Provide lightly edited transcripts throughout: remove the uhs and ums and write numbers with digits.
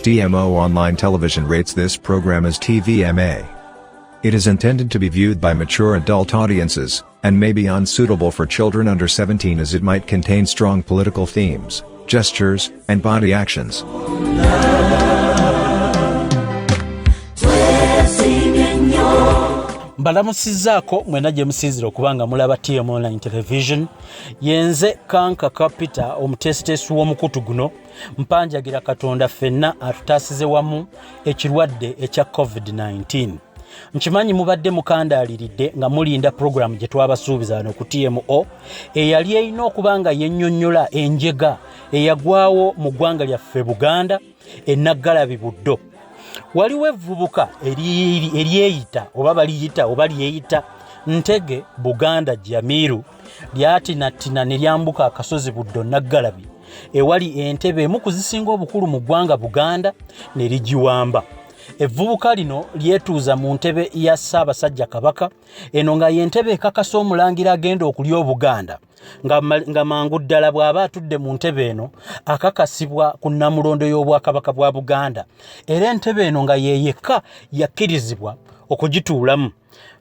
DMO Online Television rates this program as TVMA. It is intended to be viewed by mature adult audiences, and may be unsuitable for children under 17 as it might contain strong political themes, gestures, and body actions. Mbalamusizzaako mwena gye musiizira okubanga mulaba TM Online Television. Yenze Kanka Kapita omutesitesi w'omukutu guno mpanjagira Katonda ffenna atutaasize wamu ekirwadde ekya COVID-19. Nkimanyi mubadde mukandaaliridde nga mulinda programu gye twabasuubiza wano ku TMO eyali erina okubanga yennyonnyola enjega eyagwawo mu ggwanga lyaffe Buganda enaggalabi Buddo. Waliwo evvubuka eryeyita oba baliyita oba lyeyita Ntege Buganda Jamiru lyatinatina ne lyambuka akasozi Buddo naggalabi ewali Entebbe emu ku zisinga obukulu mu ggwanga Buganda ne ligiwamba. Evvubuka lino lyetuuza mu ntebe ya Ssaabasajja Kabaka eno nga y'entebe ekakasa omulangira agenda okulya Obuganda nga mangu ddala bw'aba atudde mu ntebe eno akakasibwa ku nnamulondo y'Obwakabaka bwa Buganda era entebe eno nga yeyekka yakkirizibwa okugituulamu.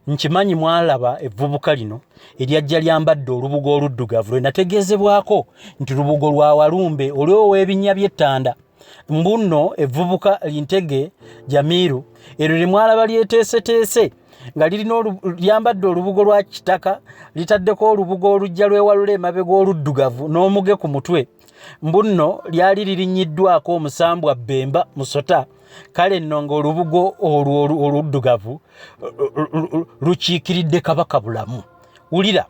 Nkimanyi mwalaba evvubuka lino eryajja lyambadde olubugo oluddugavu lwe nategeezebwako nti lubugo lwa Walumbe olw'ow'ebinnya by'ettanda. Mbuno evvubuka Lintege Jamiru eryo limwalaba lyeteeseteese nga lirina lyambadde olubugo lwa kitaka litaddeko olubugo olujja lwewalula emabega oluddugavu n'omuge ku mutwe. Mbuno lyali lirinnyiddwako omusambwa Bemba Musota. Kale nno ng'olubugo oluddugavu lukiikiridde Kabaka bulamu. Wulira,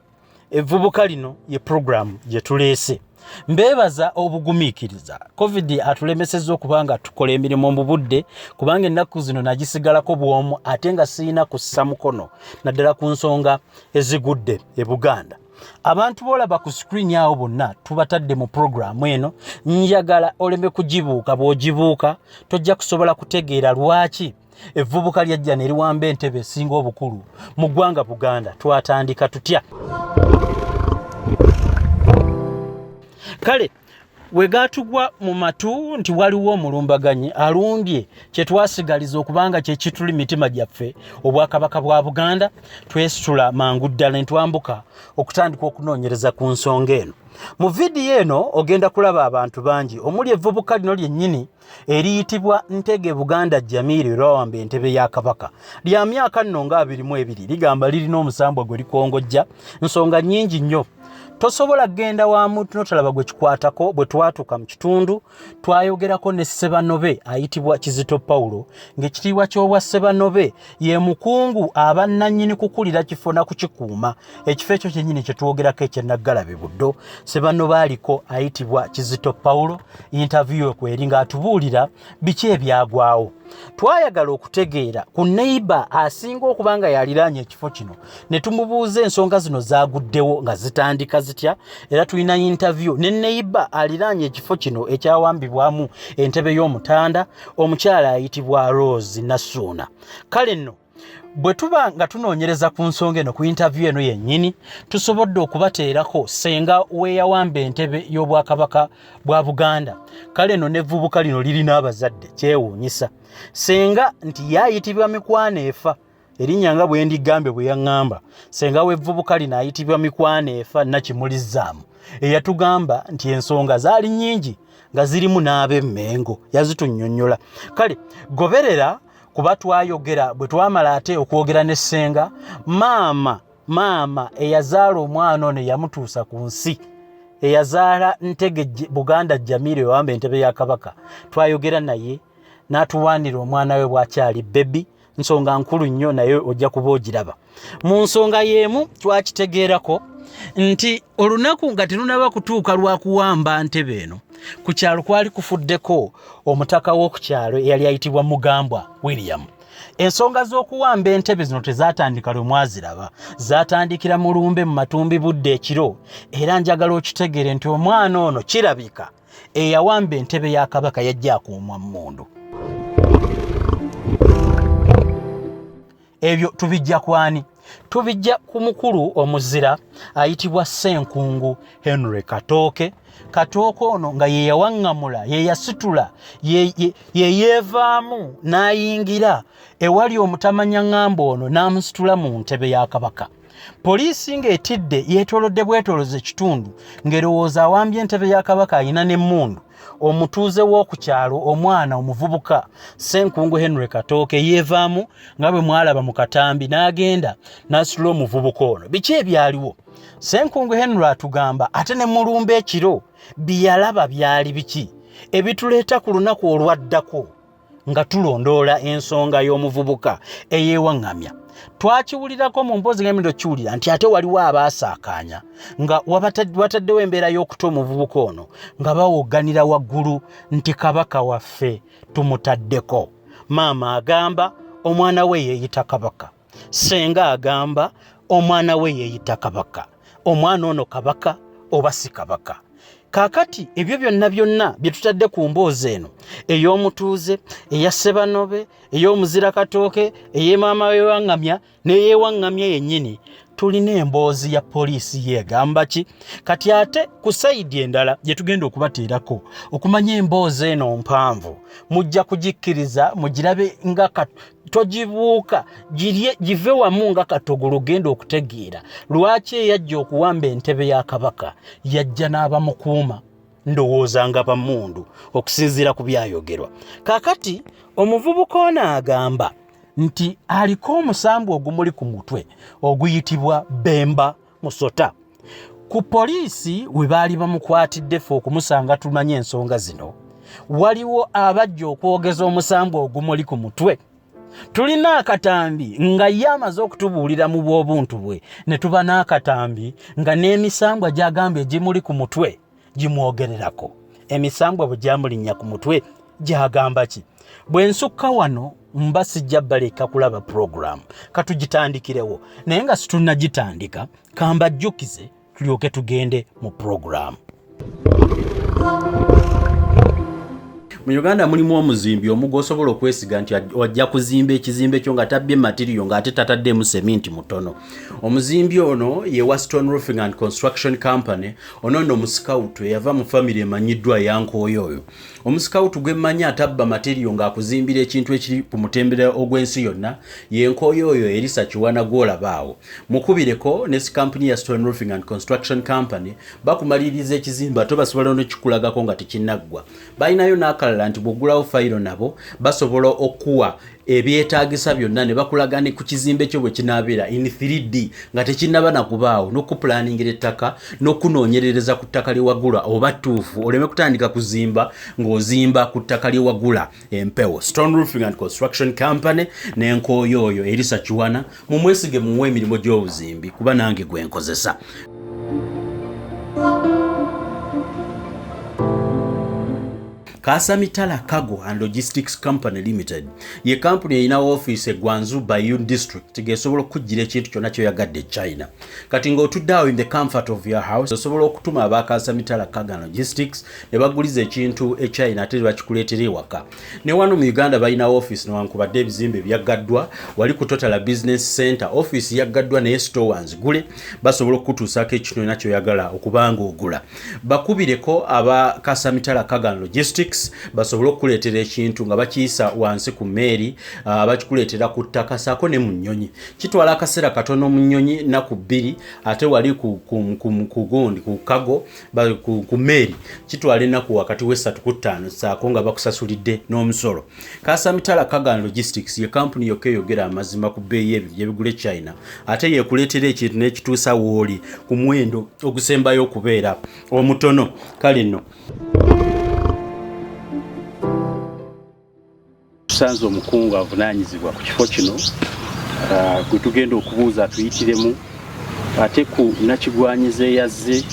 evvubuka lino ye programu gye tuleese. Mbeebaza obugumiikiriza. COVID atulemesezza okubanga tukola emirimu mu budde kubanga ennaku zino nagisigalako bwomu ate nga sirina kussa mukono naddala ku nsonga ezigudde e Buganda. Abantu boolaba ku screen awo bonna tubatadde mu programu eno. Njagala oleme kugibuuka, bw'ogibuuka tojja kusobola kutegeera lwaki evvubuka lyajja ne liwamba Entebbe esinga obukulu mu ggwanga Buganda. Twatandika tutya? Kale wegatugwa mu matu nti waliwo omulumbaganyi alumbye kye twasigaliza okubanga kye kituli mitima gyaffe Obwakabaka bwa Buganda. Twesitula mangu ddala ntwambuka okutandika okunoonyereza ku nsonga eno. Mu vidiyo eno ogenda kulaba abantu bangi omuli evvubuka lino lyennyini eriyitibwa Ntege Buganda Jamiru lwawamba Entebbe ya Kabaka. Lya myaka nno nga 22 ligamba lirina omusambwa gwe likongojja nsonga nnyingi nnyo. Tosobola genda wa muntu notalaba gwe kikwatako. Bwe twatuka mu kitundu twayogerako ne Ssebanobe ayitibwa Kizito Paulo ng'ekitiibwa ky'obwa Ssebanobe ye mukungu abannannyini kukulira kifo na kukikuuma. Ekifo ekyo kyennyini kye twogerako ekyennaggalabi Buddo. Ssebanobe aliko ayitibwa Kizito Paulo. Interview kweri ng'atubuulira biki ebyagwawo. Twayagala okutegeera ku neighbor asinga okubanga yaliraanye ekifo kino ne tumubuuza ensonga zino zaaguddewo nga zitandika zitya, era tulina interview ne neighbor aliraanye ekifo kino ekyawambibwamu Entebbe y'Omutanda omukyala ayitibwa Rose Nasuna. Kale nno bwe tuba nga tunoonyereza ku nsonga eno ku interview eno yennyini tusobodde okubateerako senga weyawamba Entebbe y'Obwakabaka bwa Buganda. Kale nno n'evvubuka lino lirina abazadde kyewuunyisa. Senga nti yayitibwa Mikwano Efa erinnya nga bwe ndigambe bwe yaŋŋamba. Senga w'evvubuka lino ayitibwa Mikwano Efa Nakimulizzaamu eyatugamba nti ensonga zaali nnyingi nga zirimu n'ab'Emmengo yazitunnyonnyola. Kale goberera kuba twayogera bwe twamala ate okwogera ne Senga maama eyazaala omwana ono yamutuusa ku nsi eyazaala Ntege Buganda Jamiru ewamba Entebbe ya Kabaka. Twayogera naye n'atuwaanira omwana we bw'akyali bebi nsonga nkulu nnyo naye ojja kuba ogiraba. Mu nsonga y'emu twakitegeerako nti olunaku nga terunaba kutuuka lwa kuwamba Ntebbe eno ku kyalo kwali kufuddeko omutaka w'okukyalo eyali ayitibwa Mugambwa William. Ensonga z'okuwamba Entebbe zino tezaatandika lwe mwaziraba, zaatandikira mu Lumbe mu Matumbi Budde ekiro, era njagala okitegeere nti omwana ono kirabika eyawamba Entebbe ya Kabaka yajja akuumwa Mmundu. Ebyo tubijja kwani? tubijja ku mukulu omuzira ayitibwa Ssenkungu Henry Katooke ono nga ye yawaŋŋamula ye yasitula ye yeevaamu n'ayingira ewali omutamanya ŋŋamba ono n'amusitula mu ntebe ya Kabaka. Poliisi ng'etidde yeetoolodde bwetooloze ekitundu ng'erowooza awambye entebe ya Kabaka ayina ne Mmundu. Omutuuze w'okukyalo omwana omuvubuka Ssenkungu Henry Katooke yeevaamu nga bwe mwalaba mu katambi n'agenda n'asitula omuvubuka ono. Biki ebyaliwo? Ssenkungu Henry atugamba ate ne mulumba ekiro byalaba byali biki ebituleeta ku lunaku olwaddako nga tulondoola ensonga y'omuvubuka eyeewaŋŋamya. Twakiwulirako mu mpoozi ng'emindo kiwulira nti ate waliwo abaasaakaanya nga wataddewo embeera y'okuta omuvubuka ono nga bawogganira waggulu nti Kabaka waffe tumutaddeko. Maama agamba omwana we yeeyita Kabaka, Ssenga agamba omwana we yeeyita Kabaka. Omwana ono Kabaka oba si Kabaka? Kaakati ebyo byonna bye tutadde ku mboozi eno ey'omutuuze, eya Ssebanobe, ey'omuzira Katooke, ey'emaama weewaŋŋamya n'eyeewaŋŋamya yennyini, tulina emboozi ya poliisi yeegamba ki? Kati ate ku sayidi endala gye tugenda okubateerako okumanya emboozi eno mpanvu mujja kugikkiriza mugirabe nga togibuuka give wamu nga katogolo genda okutegeera lwaki eyajja okuwamba entebe ya Kabaka yajja n'abamukuuma ndowooza nga Mmundu okusinziira ku byayogerwa. Kaakati omuvubuka ono agamba nti aliko omusambu ogumuli ku mutwe oguyitibwa Bemba Musota. Ku poliisi we baali bamukwatidde ffe okumusanga tumanye ensonga zino, waliwo abajja okwogeza omusambu ogumuli ku mutwe. Tulina akatambi nga ye amaze okutubuulira mu bw'obuntu bwe ne tuba n'akatambi nga n'emisambwa gy'agambye egimuli ku mutwe gimwogererako. Emisambwa bwe gyamulinnya ku mutwe gy'agamba ki? Bwe nsukka wano mba sijja baleka kulaba program katugitandikirewo, naye nga situnnagitandika kambajjukize tulyoke tugende mu program. Mu Uganda mulimu omuzimbi omugo osobola okwesiga nti wajja kuzimba ekizimbe kyo nga tabbye material nga ate tataddemu seminti mutono. Omuzimbi ono ye wa Stone Roofing and Construction Company. Ono nno musikawutu yava mu family emanyiddwa yankooyo oyo. Omusikawutu gwe mmanyi atabba material ng'akuzimbira ekintu ekiri ku mutembera ogw'ensi yonna yenkooyo oyo Elisa Kiwana gw'olabaawo. Mukubireko ne company ya Stone Roofing and Construction Company bakumaliriza ekizimba ate basobola n'okikulagako nga tekinnaggwa. Balinayo n'akalala nti bw'oggulawo fayiro nabo basobola okuwa ebyetaagisa byonna ne bakulaga ne ku kizimbe kyo bwe kinaabeera in 3D nga tekinnaba na kubaawo n'okupulaningira ettaka n'okunoonyereza ku ttaka lye wagula oba ttuufu oleme kutandika kuzimba ng'ozimba ku ttaka lye wagula empewo. Stone Roofing and Construction Company n'enkooyo oyo Elisa Kiwana mumwesige muwe emirimu gy'obuzimbi kuba nange gwe nkozesa. Kasamitala Cargo and Logistics Company Limited ye company erina office eGwanzu Bayun District gesobola okujjira ekintu kyonna kyoyagadde China. Kati ng'otudde in the comfort of your house osobola okutuma aba Kasamitala Cargo and Logistics ne baguliza ekintu e China ate bakikuleetera ewaka. Ne wano mu Uganda balina office newankubadde ebizimbe byaggaddwa wali ku Total Business Center office yaggaddwa naye store nzigule basobola okutuusaako ekintu nakyo oyagala okubanga ogula. Bakubireko aba Kasamitala Cargo and Logistics basobola okuleetera ekintu nga bakiyisa wansi ku mmeeri bakikuleetera ku ttaka saako ne mu nnyonyi. Kitwala akaseera katono mu nnyonyi naku 2 ate wali ku gundi ku kago ku mmeeri kitwala ennaku wakati we 3 ku 5 saako nga bakusasulidde n'omusolo. Kasamitala Cargo and Logistics ye kampuni yokka eyogera amazima ku bbeeyi y'ebyo bye bigula China ate yeekuleetera ekintu n'ekituusa wooli ku muwendo ogusembayo okubeera omutono. Kale nno tusanze omukungu avunaanyizibwa ku kifo kino gwe tugenda okubuuza tuyitiremu ate ku nakigwanyiza eyazze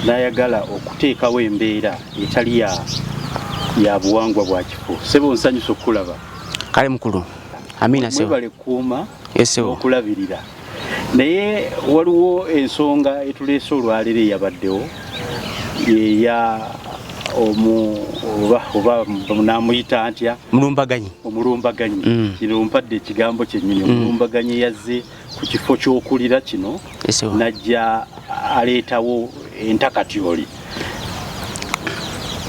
n'ayagala okuteekawo embeera etali ya buwangwa bwa kifo. Sebo nsanyusa okulaba. Kale mukulu. Amina sebo. Mwebale kuuma Yesebo. Okulabirira. Naye waliwo ensonga etuleese olwaleero eyabaddewo ya oba namuyita antya mulumbaganyi omulumbaganyi kino mpadde ekigambo kyennyini omulumbaganyi yazze ku kifo ky'okulira kino najja aleetawo entakatyoli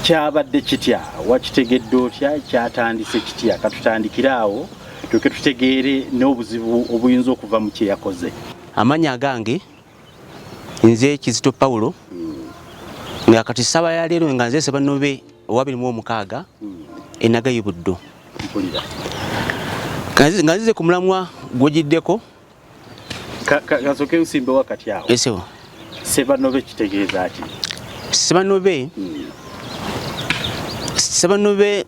kyabadde kitya wakitegedde otya kyatandise kitya katutandikire awo tuke tutegeere n'obuzibu obuyinza okuva mu kye yakoze. Amanya agange nze Kizito Paulo nga kati ssaba ya leero nga nze Ssebannobe owa 26 enaga y'Obuddo nga nzize ku mulamwa gwogiddeko kasooke nsimbe wakati awo. Esewo Ssebannobe kitegeeza ki? Ssebannobe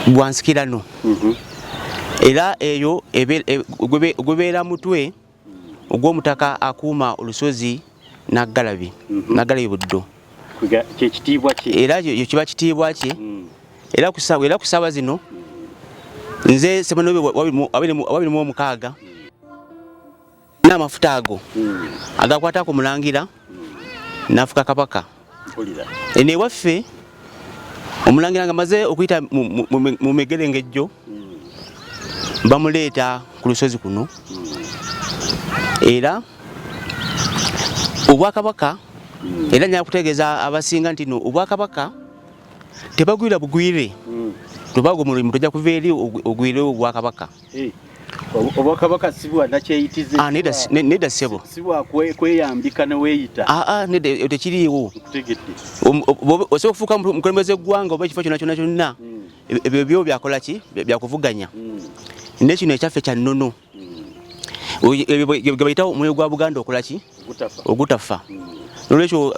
bwansikirano era eyo gwebeera mutwe ogw'omutaka akuuma olusozi Naggalabi Buddo kyekitiibwa kye era yo kiba kitiibwa kye era ku ssaawa zino nze Ssebannobe 26 n'amafuta ago agakwata ku mulangira n'afuka Kabaka eno ewaffe omulangira nga maze okuyita mu megerengejjo bamuleeta ku lusozi kuno era Obwakabaka era nja kutegeeza abasinga nti no Obwakabaka tebagwira bugwire tubago mulimu tojja kuva eri ogwire Obwakabaka. Obwakabaka si bwa nakyeyitize nedda ssebo si bwa kweyambika ne weeyita nedda tekiriiwo osobola okufuuka mukulembeze eggwanga oba ekifo kyonna ebyo byo byakola ki byakuvuganya nekino ekyaffe kya nnono ge bayita omwoyo gwa Buganda okola ki ogutafa. Nolwekyo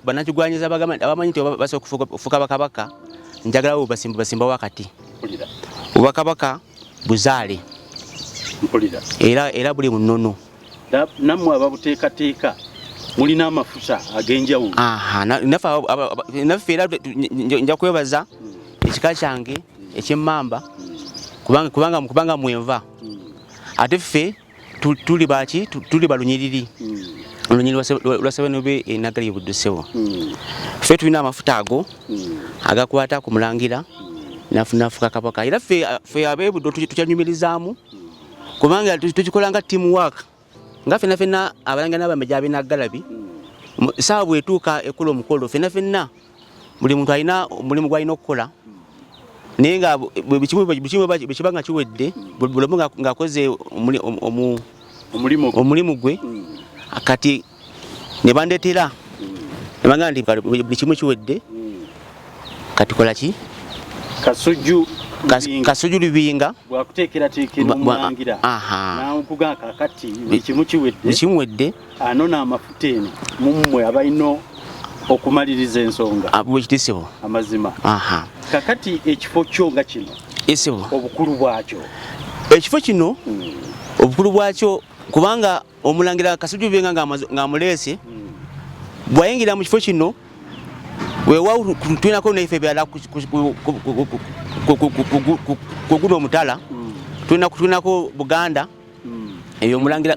banakigwanyiza abamanyi nti basobola okufuuka bakabaka njagala bo basimba wakati Obwakabaka buzaale era buli mu nnono nammwe ababuteekateeka mulina amafuta ag'enjawulo. Naffe era nja kwebaza ekika kyange eky'emmamba kubanga mwenva ate ffe tuli baki tuli balunyiriri olunyiriri lwa Ssebannobe enaga y'Obuddo ssebo ffe tulina amafuta ago agakwata ku mulangira nafuka Kabaka era ffe ab'Ebuddo tukyanyumirizaamu kubanga tukikola nga teamwork nga ffenna abalangira n'abambejja ab'Enaggalabi ssaawa bwetuuka ekola omukolo ffenna buli muntu alina omulimu gw'alina okukola naye nga bwekiba nga kiwedde buli omu ng'akoze omulimu gwe kati ne bandeetera ne bagamba nti buli kimu kiwedde kati kola ki Kasujju Lubinga bwakuteekerateekera omulangira n'akugaa kakati buli kimu kiwedde anona amafuta eno mummwe abalina okumaliriza ensonga bwekitisibo amazima. Kakati ekifo kyo nga kino obukulu bwakyo ekifo kino obukulu bwakyo kubanga omulangira Kasujju Lubinga ng'amuleese bwayingira mu kifo kino weewawo tulinako naife byala kuguno omutala tulinako Buganda eyo omulangira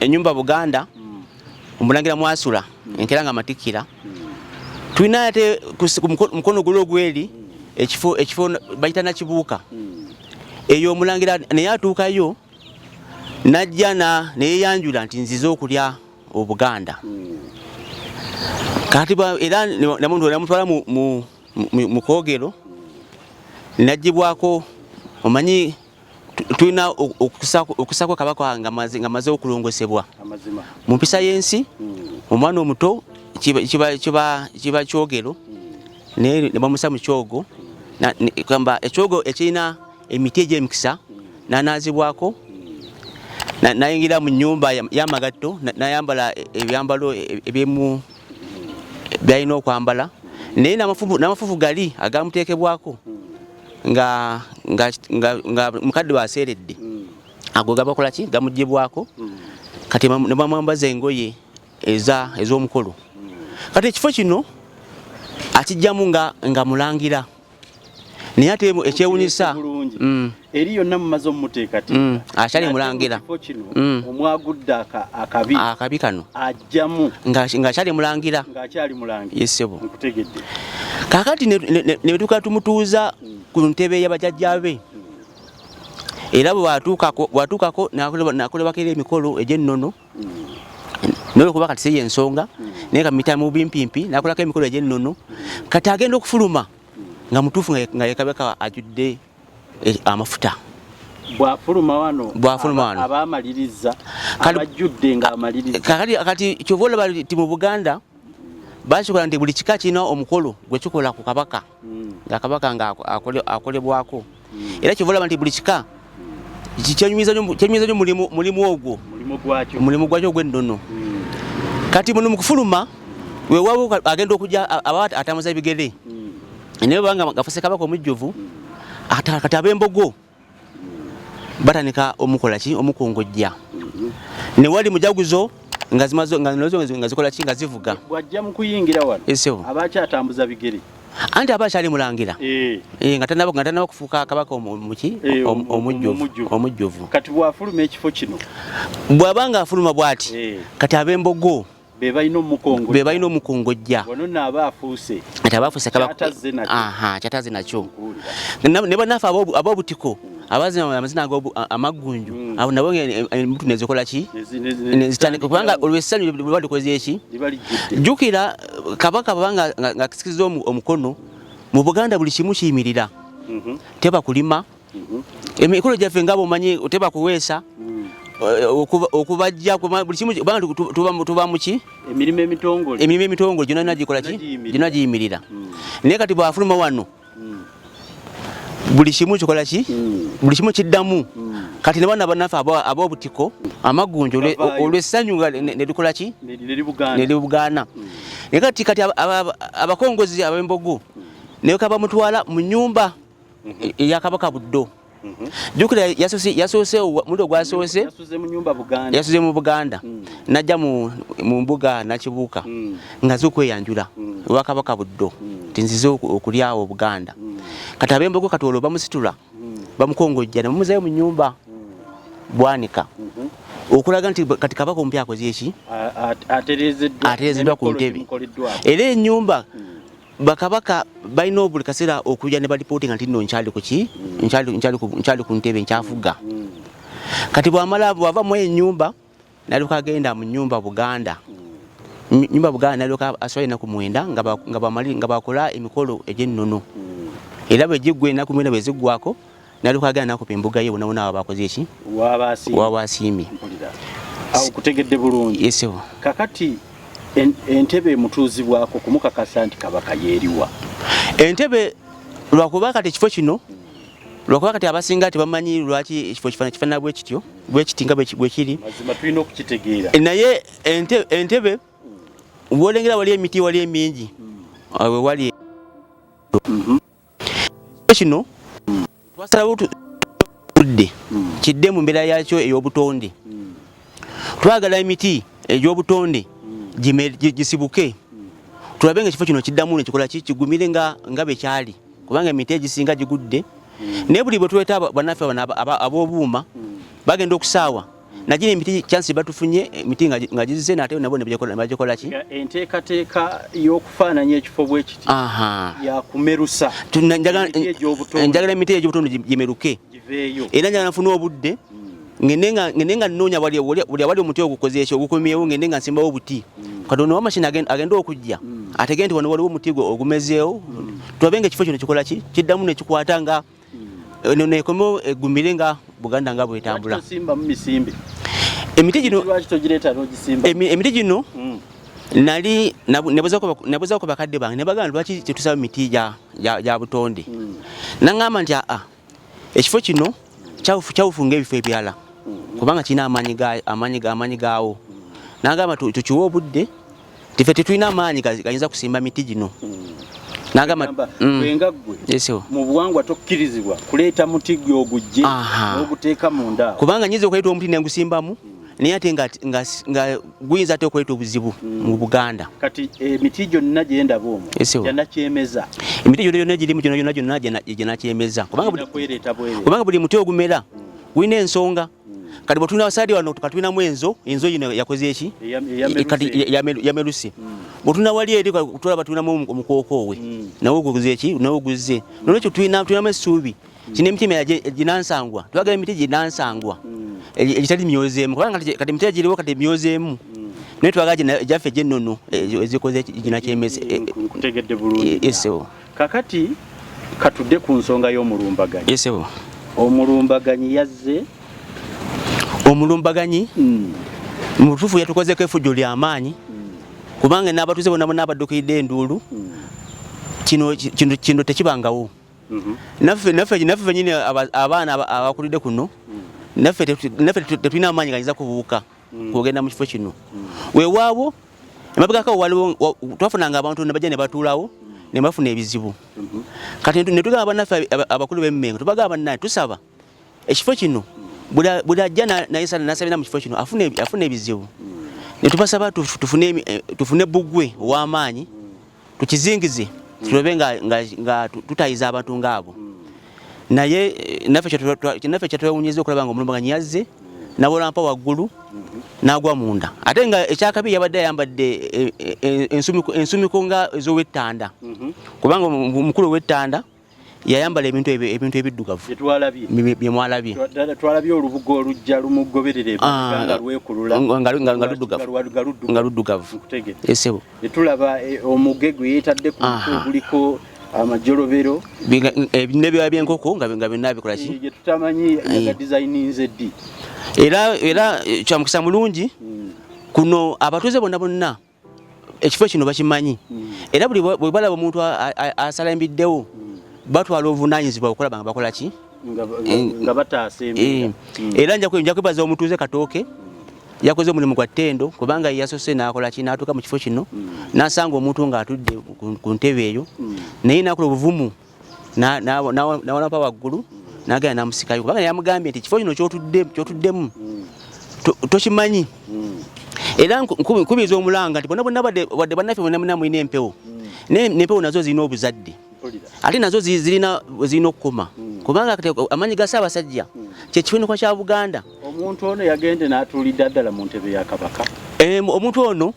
ennyumba Buganda omulangira mwasula enkera nga Matikkira tulina ate mukono guli ogweri ekifo bayita Nakibuuka eyo omulangira naye atuukayo najja neyeyanjula nti nzize okulya Obuganda kati era namutwala mu koogero najjibwako omanyi tulina okusako Kabaka nga maze okulongosebwa mu mpisa y'ensi omwana omuto kiba kyogero naye ne bamusa mu kyogo kamba ekyogo ekirina emiti egy'emikisa n'anaazibwako nayingira mu nnyumba y'amagatto nayambala ebyambalo ebyemu byalina okwambala naye n'amafufu gali agamuteekebwako nga mukadde waseeredde ago gabakola ki gamuggyibwako kati ne bamwambaza engoye ez'omukolo kati ekifo kino akijjamu nga mulangira naye ate ekyewunyisa eri yonna mumaze omuteekateeka akyali mulangira omwagudde akabi kano ajjamu ng'akyali mulangira yesebo kakati ne tuka tumutuuza ku ntebe y'abajjajja be era bwatuukako nakolebako era emikolo egy'ennono n'olwokuba kati seye ensonga naye kamita mu bimpimpi nakolako emikolo egy'ennono kati agenda okufuluma nga mutuufu nga ye Kabaka ajudde amafuta bwafuluma wano abamaliriza abajjudde nga amaliriza kati kyova olaba ti mu Buganda bakikola nti buli kika kirina omukolo gwe kikola ku Kabaka nga Kabaka nga akolebwako era kyova olaba nti buli kika kyenyumiza nyo mulimu ogwo omulimu gwakyo ogw'ennono kati muno mu kufuluma weewaawo agenda okujja aba atambuza ebigere naye bwanga gafuse Kabaka omujjuvu kati ab'embogo batandika omukongojja ne wali mujaguzo nga zikola ki nga zivuga bwajja mu kuyingira wano abakyatambuza bigere anti abakyali mulangira nga tanaba kufuuka Kabaka omujjuvu kati bwafuluma ekifo kino bw'abanga afuluma bw'ati kati ab'embogo be balina omukongojja ati abafuuse kyataze nakyo ne bannaffe ab'obutiko abazina amazina amaggunju abo nabo embuto nezikola ki kubanga olw'essanyu bwe balikoze eki jjukira Kabaka babanga nga kisikiriza omukono mu Buganda buli kimu kiyimirira teba kulima emikolo gyaffe nga bomanyi teba kuweesa okubajja buli kimu tuba muki emirimu emitongole gyonna gikola ki gyonna giyimirira naye kati bwafuluma wano buli kimu kikola ki buli kimu kiddamu kati ne bana bannaffe ab'obutiko amaggunju olw'essanyu nelikola ki nelibugaana naye kati abakongozi ab'embogo naye kaba mutwala mu nnyumba eya Kabaka Buddo jjukira yasoose omulundi ogwasoose yasuze mu Buganda najja mu mbuga Nakibuuka nga z'okweyanjula ewa Kabaka Buddo tinzize okulyawo Buganda kati ab'embogo kati olwo bamusitula bamukongojja ne mumuzeeyo mu nnyumba bwanika okulaga nti kati Kabaka omupya akoze eki atereezeddwa ku ntebe era ennyumba bakabaka balina buli kaseera okujja ne balipootinga nti nno nkyali ku ntebe nkyafuga kati bw'ava mu ennyumba nalyoka agenda mu nnyumba Buganda nalyoka aswala ennaku 9 nga bakola emikolo egy'ennono era bwe giggwa ennaku 9 bwe ziggwako nalyoka agenda nakupa embuga ye bonabona abo bakoze eki wabasiimye kutegedde bulungi yesewo kakati Entebbe mutuuzibwako kumukakasa nti Kabaka yeeriwa Entebbe lwakuba kati ekifo kino lwakuba kati abasinga tebamanyi lwaki ekifo kifaanana bwe kiti nga bwe kiri mazima tulina okukitegeera naye Entebbe bw'olengera wali emiti wali emingi wali kino twasalawo tudde kidde mu mbeera yakyo ey'obutonde twagala emiti egy'obutonde gisibuke tulabe nga ekifo kino kiddamu nekikola kigumire nga bwe kyali kubanga emiti egisinga gigudde naye buli bwe tuleeta bannaffe ab'obuuma bagenda okusaawa nagina emiti chansi batufunye emiti nga gizize nate nabo nebagikola ki enteekateeka y'okufaananya ekifo bwe kiti yakumerusa njagala emiti egy'obutonde gimeruke era njagala nfune obudde ngende nga nnoonya wali omuti ogukoze ekyo ogukomyewo ngende nga nsimbawo obuti katonda wamashini agenda okujja ategee nti wano waliwo omuti gwe ogumezeewo tulabe nga ekifo kino kikola ki kiddamu nekikwata nga nekomewo egumire nga Buganda nga bwetambula emiti gino nali nebuzaako bakadde bange ne bagamba lwaki tetusaba emiti gya butonde naŋŋamba nti ekifo kino kyawufunga ebifo ebyala kubanga kirina amaanyi gaawo nagamba tukiwe obudde tife tetulina amaanyi gayinza kusimba miti gino nagamba mu buwangwa tokkirizibwa kuleeta muti gwe ogujje n'oguteeka munda kubanga nyiza okuleeta omuti nengusimbamu naye ate nga guyinza ate okuleeta obuzibu mu Buganda kati emiti gyonna gyendaba omwo gyanakyemeza emiti gyonna girimu gyonna gyanakyemeza kubanga buli muti ogumera gulina ensonga kati bwetulina wasaadi wano katulinamu enzo yino yakoze eki yameruse bwetulina wali eri tulaba tulinamu omukookoowe nawe guze eki nawe guzze nolwekyo tulinamu essuubi kino emitima ginansangwa twaga emiti ginansangwa egitali myozeemu kubanga kati emiti giriwo kati myozeemu naye twagaga egyaffe gyennono ezikoze ginakyemeze nkutegedde bulungi yesewo kakati katudde ku nsonga y'omulumbaganyi yesewo omulumbaganyi yazze omulumbaganyi mu butuufu yatukozeko effujjo ly'amaanyi kubanga n'abatuuze bonna bonna abaddukidde enduulu kino tekibangawo naffe nyini abaana abakulidde kuno naffe tetulina amaanyi ganyiza kubuuka kugenda mu kifo kino weewaabwo emabegako waliwo twafunanga abantu ne bajja ne batuulawo ne bafuna ebizibu kati ne tugamba bannaffe abakulu b'emmengo tubagamba naye tusaba ekifo kino buli ajja nasabira mu kifo kino afune ebizibu ne tubasaba tufune bbugwe ow'amaanyi tukizingize tulobe nga tutayiza abantu ngaabo naye naffe kyatwewunyiza okulaba nga omulumbaganyi yazze nabolampa waggulu n'agwa munda ate nga ekyakabi yabadde ayambadde ensumiko nga ez'owettanda kubanga omukulu ow'ettanda yayambala ebintu ebiddugavu byemwalabye twalabye olubugo olujja lumugoberera nga lwekulula nga luddugavu esebo netulaba omuge gwe yeetadde ku mutwe guliko amajolobero nebyoya by'enkoko nga byonna bikola ki gye tutamanyi nga designinze ddi era kyamukisa mulungi kuno abatuuze bonna ekifo kino bakimanyi era bwe balaba omuntu asalambiddewo batwala obuvunaanyizibwa okulaba nga bakola ki nga bataasembera era nja kwebaza omutuuze Katooke yakoze omulimu gwa ttendo kubanga yasose n'akola ki n'atuuka mu kifo kino n'asanga omuntu ng'atudde ku ntebe eyo naye n'akola obuvumu n'awonapa waggulu n'agenda n'amusikayo kubanga yamugambye nti ekifo kino kyotuddemu tokimanyi era nkubiriza omulanga nti bonna wadde bannaffe bonna mulina empewo n'empewo nazo zirina obuzadde ate nazo zirina okukoma kubanga amaanyi ga Ssaabasajja kyekifuniko kya Buganda. Omuntu ono yagende n'atuulidde ddala mu ntebe ya Kabaka. Omuntu ono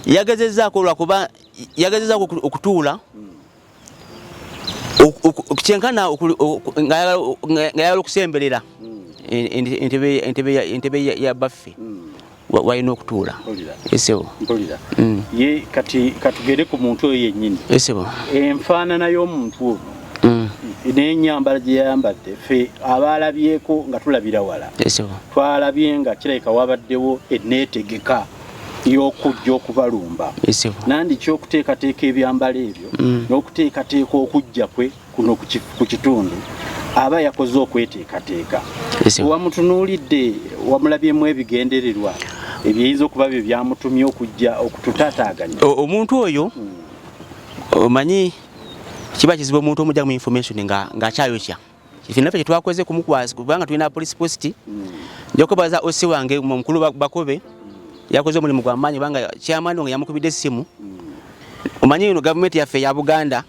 yagezezzaako olwakuba yagezezzaako okutuula kyenkana nga yagala okusemberera entebe ya baffe walina okutuula esebo ye kati katugere ku muntu oyo yennyini esebo enfaanana y'omuntu ono n'ennyambala gye yayambadde ffe abaalabyeko nga tulabira wala twalabye nga kirabika wabaddewo enneetegeka y'okujja okubalumba nandi ky'okuteekateeka ebyambalo ebyo n'okuteekateeka okujja kwe kuno ku kitundu aba yakoze okweteekateeka wamutunuulidde wamulabyemu ebigendererwa ebyeyinza okuba bye byamutumye okujja okututaataaganya omuntu oyo omanyi kiba kizibu omuntu omujja mu information ng'akyayokya ife naffe kyetwakoze kumukwasa kubanga tulina police post njokubaza osi wange omukulu Bakobe yakoze omulimu gw'amaanyi kubanga chairman wange yamukubidde essimu omanyi ino gavumenti yaffe ya Buganda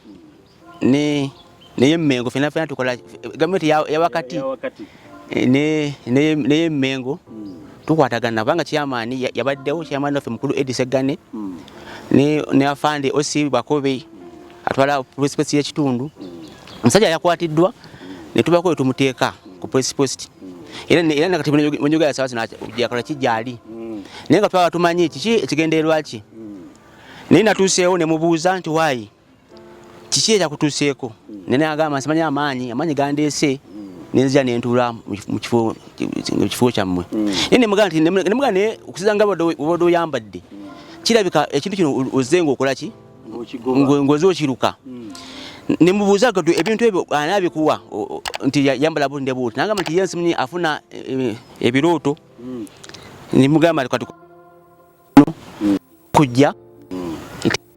n'ey'emmengo fena tukola gavumenti yawakati n'ey'emmengo tukwatagana kubanga chairman yabaddewo chairman waffe mukulu Edi Segane ne afande osi Bakobe atwala police post y'ekitundu omusajja yakwatiddwa ne tubako tumuteeka ku police post era nakati mu njuga ya Ssaabasajja yakola kijali naye nga twaba tumanyi kiki ekigendererwa ki naye natuuseewo ne mubuuza nti waayi kiki ekyakutuuseeko naye agamba nsimanyi amaanyi gandeese nenzija nentuula mu kifo kyammwe naye nemugamba naye okusiza nga obadde oyambadde kirabika ekintu kino ozze ng'okola ki ngoze okiruka nemubuuza gado ebintu ebyo anabikuwa nti yambala bunde buti nagamba nti yensi muni afuna ebirooto nimugamba kati kujja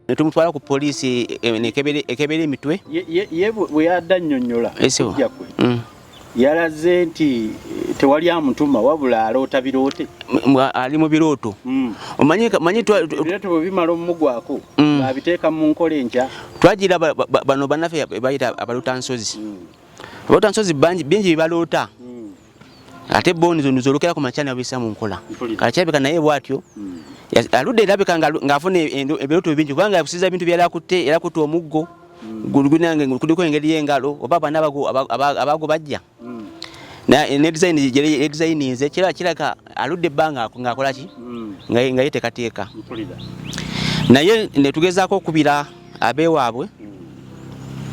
netumutwala ku poliisi ekebera emitwe ye bwe yadda nnyonnyola kujja kwe yalaze nti tewali amutuma wabula aloota biroote ali mu birooto omanyi birooto bwe bimala omumugwako abiteeka mu nkola enkya twagira bano bannaffe bayita abalootansozi abalootansozi bingi bibaloota ate boni zino zolokera ku makyana bisa mu nkola kalakyabika naye bwatyo aludde erabika ng'afuna ebirooto bingi kubanga yakusiza ebintu byalakutte omuggo gunange kuliko engeri y'engalo oba abaana abago bajja ne design nze kiraka aludde ebbanga ng'akola ki nga yeteekateeka naye ne tugezaako okubira abeewaabwe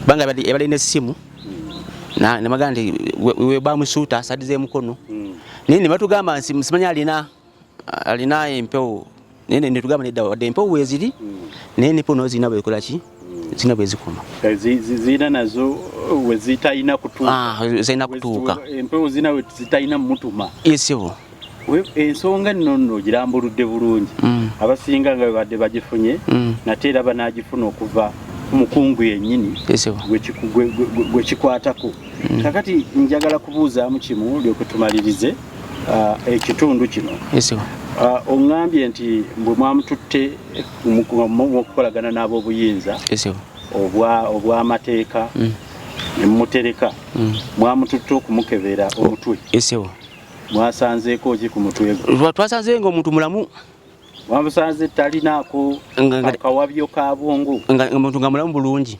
kubanga ebalina essimu ne bagamba nti we bamusuuta sadize emukono naye ne batugamba simanya alina empewo naye ne tugamba nedda wadde empewo weeziri naye nepo no zirina bwekola ki zirina bwezikoma zirina nazo wezitalina kutuuka empewo zirina wezitalina mutuma yesebo ensonga nno girambuludde bulungi abasinga nga badde bagifunye nate era banagifuna okuva mukungu yennyini gwe kikwatako kakati njagala kubuuzaamu kimu lyokutumalirize ekitundu kino oŋŋambye nti bwe mwamututte okukolagana n'ab'obuyinza obw'amateeka ne mumutereka mwamututte okumukebera omutwe mwasanzeeko ki ku mutwe gwe twasanze nga omuntu mulamu mwamusanze talinaako akawabyo ka bwongo omuntu nga mulamu bulungi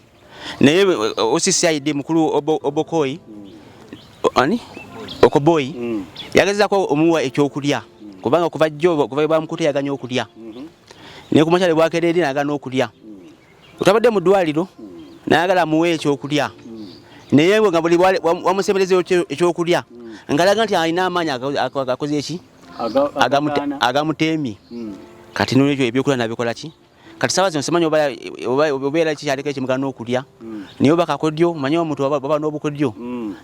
naye OCCID mukulu obokoyi okoboyi yagezaako omuwa ekyokulya kubanga kuva jjo kuva bamukutte yaganya okulya naye ku makyale bwakereeri nagana okulya otabadde mu ddwaliro nayagala amuwe ekyokulya naye nga buli wamusembereza ekyokulya ngalaga nti alina amaanyi akoze eki agamuteemi kati nolwekyo ebyokulya nabikola ki kati sawa zino simanyi obeera kikyaleko ekimugana n'okulya naye oba kakodyo manyi omuntu baba n'obukodyo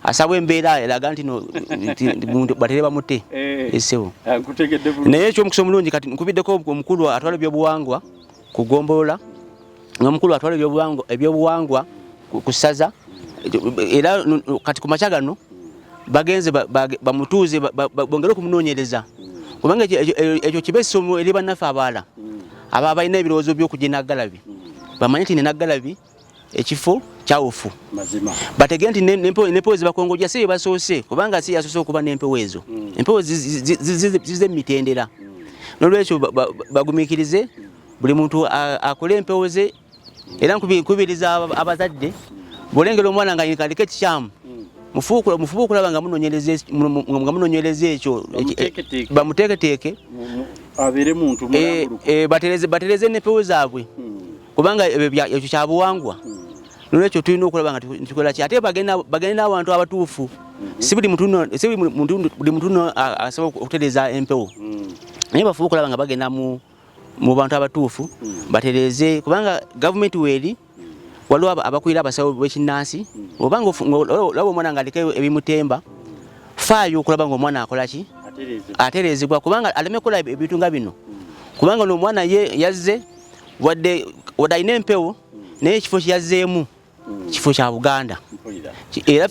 asaba embeera eraga nti batere bamutte esebo naye ekyomukisa omulungi kati nkubiddeko omukulu atwala ebyobuwangwa ku ggombolola n'omukulu atwala ebyobuwangwa ku ssaza era kati ku makya gano bagenze bamutuuze bongere okumunoonyereza kubanga ekyo kiba essomo eri bannaffe abaala aba balina ebirowoozo by'okujja Naggalabi bamanye nti ne Naggalabi ekifo kyawufu bategere nti n'empewo zibakongojja si basoose kubanga si yasoose okuba n'empewo ezo empewo zize mitendera n'olwekyo bagumiikirize buli muntu akole empewo ze era nkubiriza abazadde bw'olengera omwana nga aliko ekikyamu mufuba okulaba nga munoonyereza ekyo bamuteeketeeke abeere muntu batereze n'empewo zaabwe kubanga ekyo kyabuwangwa nolwekyo tulina okulaba nga tukola ki ate bagende n'abantu abatuufu si buli muntu asobola okutereeza empewo naye bafuba okulaba nga bagenda mu bantu abatuufu batereze kubanga gavumenti weeri waliwo abakulira abasawo b'ekinnansi obanga olaba omwana nga aliko ebimutemba faayo okulaba nga omwana akola ki aterezebwa kubanga aleme kukola ebintu nga bino kubanga n'omwana ye yazze wadde alina empewo naye ekifo kyeyazzeemu kifo kya Buganda era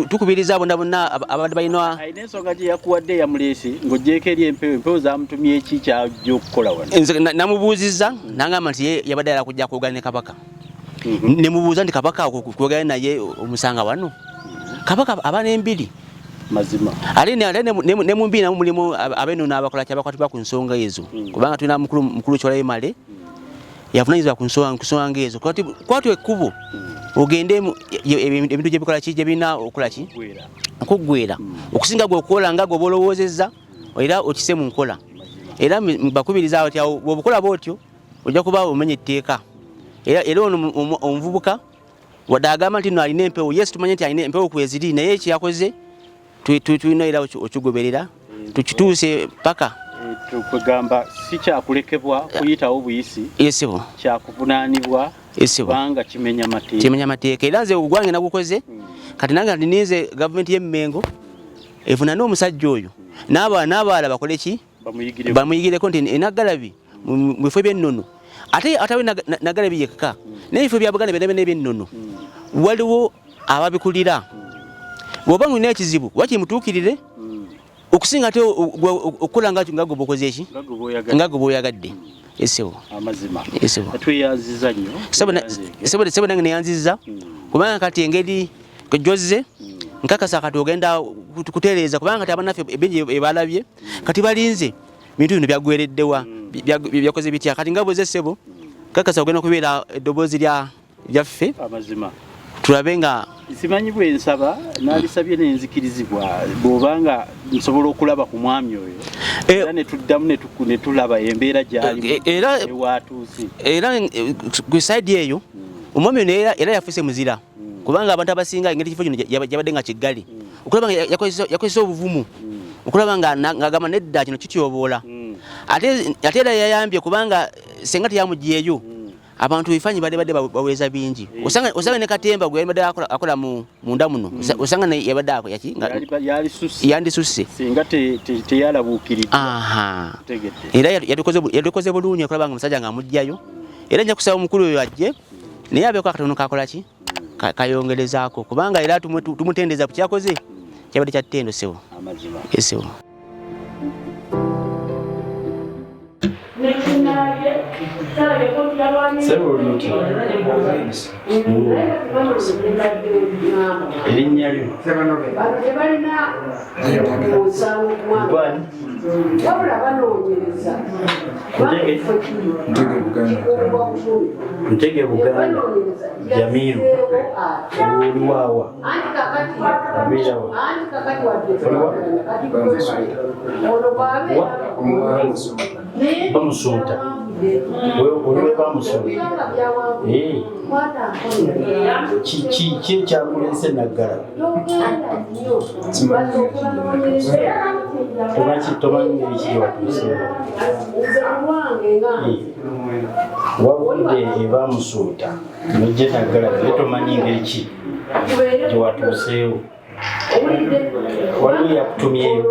tukubiriza bonna abadde balina ensonga gye yakuwadde yamuleese ng'oggyeko eri empewo zamutumye eki kyajja okukola wano namubuuzizza nangamba nti yabadde ala kujja kwogera ne Kabaka nemubuuza nti Kabaka kwogera naye omusanga wano Kabaka aba n'embiri mazima ali ne mumbi namu mulimu abeno n'abakola kyabakwatibwa ku nsonga ezo kubanga tulina mukulu Kyolayo Male yavunanyizibwa ku nsonga ezo kwatyo ekkubo ogende ebintu gye bikola ki gye birina okukola ki okuggwera okusinga gwe okukola nga gwe bolowoozezza era okise mu nkola era bakubiriza ati bw'obukola bw'otyo ojja kuba omenya etteeka era ono omuvubuka wadde agamba nti no alina empewo yesu tumanye nti alina empewo kweziri naye ekyakoze tulina era okigoberera tukituuse paka tukugamba si kyakulekebwa kuyitawo buyisi yesebo kyakuvunaanibwa kubanga kimenya mateeka era nze ogwange nagukoze kati nange ndinize gavumenti y'Emmengo evunaane omusajja oyo n'abaala bakole ki bamuyigireko nti enaggalabi mu bifo by'ennono ate atawe Naggalabi yekka n'ebifo bya Buganda byonna eby'ennono waliwo ababikulira bw'oba ng'olina ekizibu wakimutuukirire okusinga ate okukola nga gwe bokoze eki nga gwe bw'oyagadde esebo amazima esebo tweyanziza nnyo sebo nange neyanziza kubanga kati engeri gejozze nkakasa kati ogenda kutereeza kubanga kati abanaffe ebingi ebalabye kati balinze bintu bino byaggwereddewa byakoze bitya kati nga bweze sebo kakasa ogenda kubeera eddoboozi byaffe amazima tulabe nga simanyi bwe nsaba n'alisabye n'enzikirizibwa bw'obanga nsobola okulaba ku mwami oyo era ne tuddamu ne tulaba embeera gy'alimu ewatuuse era ku side eyo omwami ono era yafuuse muzira kubanga abantu abasinga engeri kifo kino yabadde nga kiggali okulaba nga yakozesa obuvumu okulaba nga agamba nedda kino kityoboola ate era yayambye kubanga senga teyamuggyeeyo abantu bifanyi badde baweza bingi osanga ne Katemba gwe yabadde akola munda muno osanga yabadde ako yandisusse singa teyalabuukiridde era yadukoze bulungi okulaba nga omusajja nga amugjayo era nja kusaba omukulu oyo ajje naye abeeko akatono kakola ki kayongerezaako kubanga era tumutendeeza ku kyakoze kyabadde kya ttendo sewo esewo erinnya lyo Ntege Buganda Jamiru Oluwawa bamusuuta wewe bamusuuta ki ekyakuleese naggala tomanyi ekiri watuuseewo wabudde ebamusuuta nojje naggala naye tomanyi ngeri ki gyewatuuseewo waliwo yakutumyeyo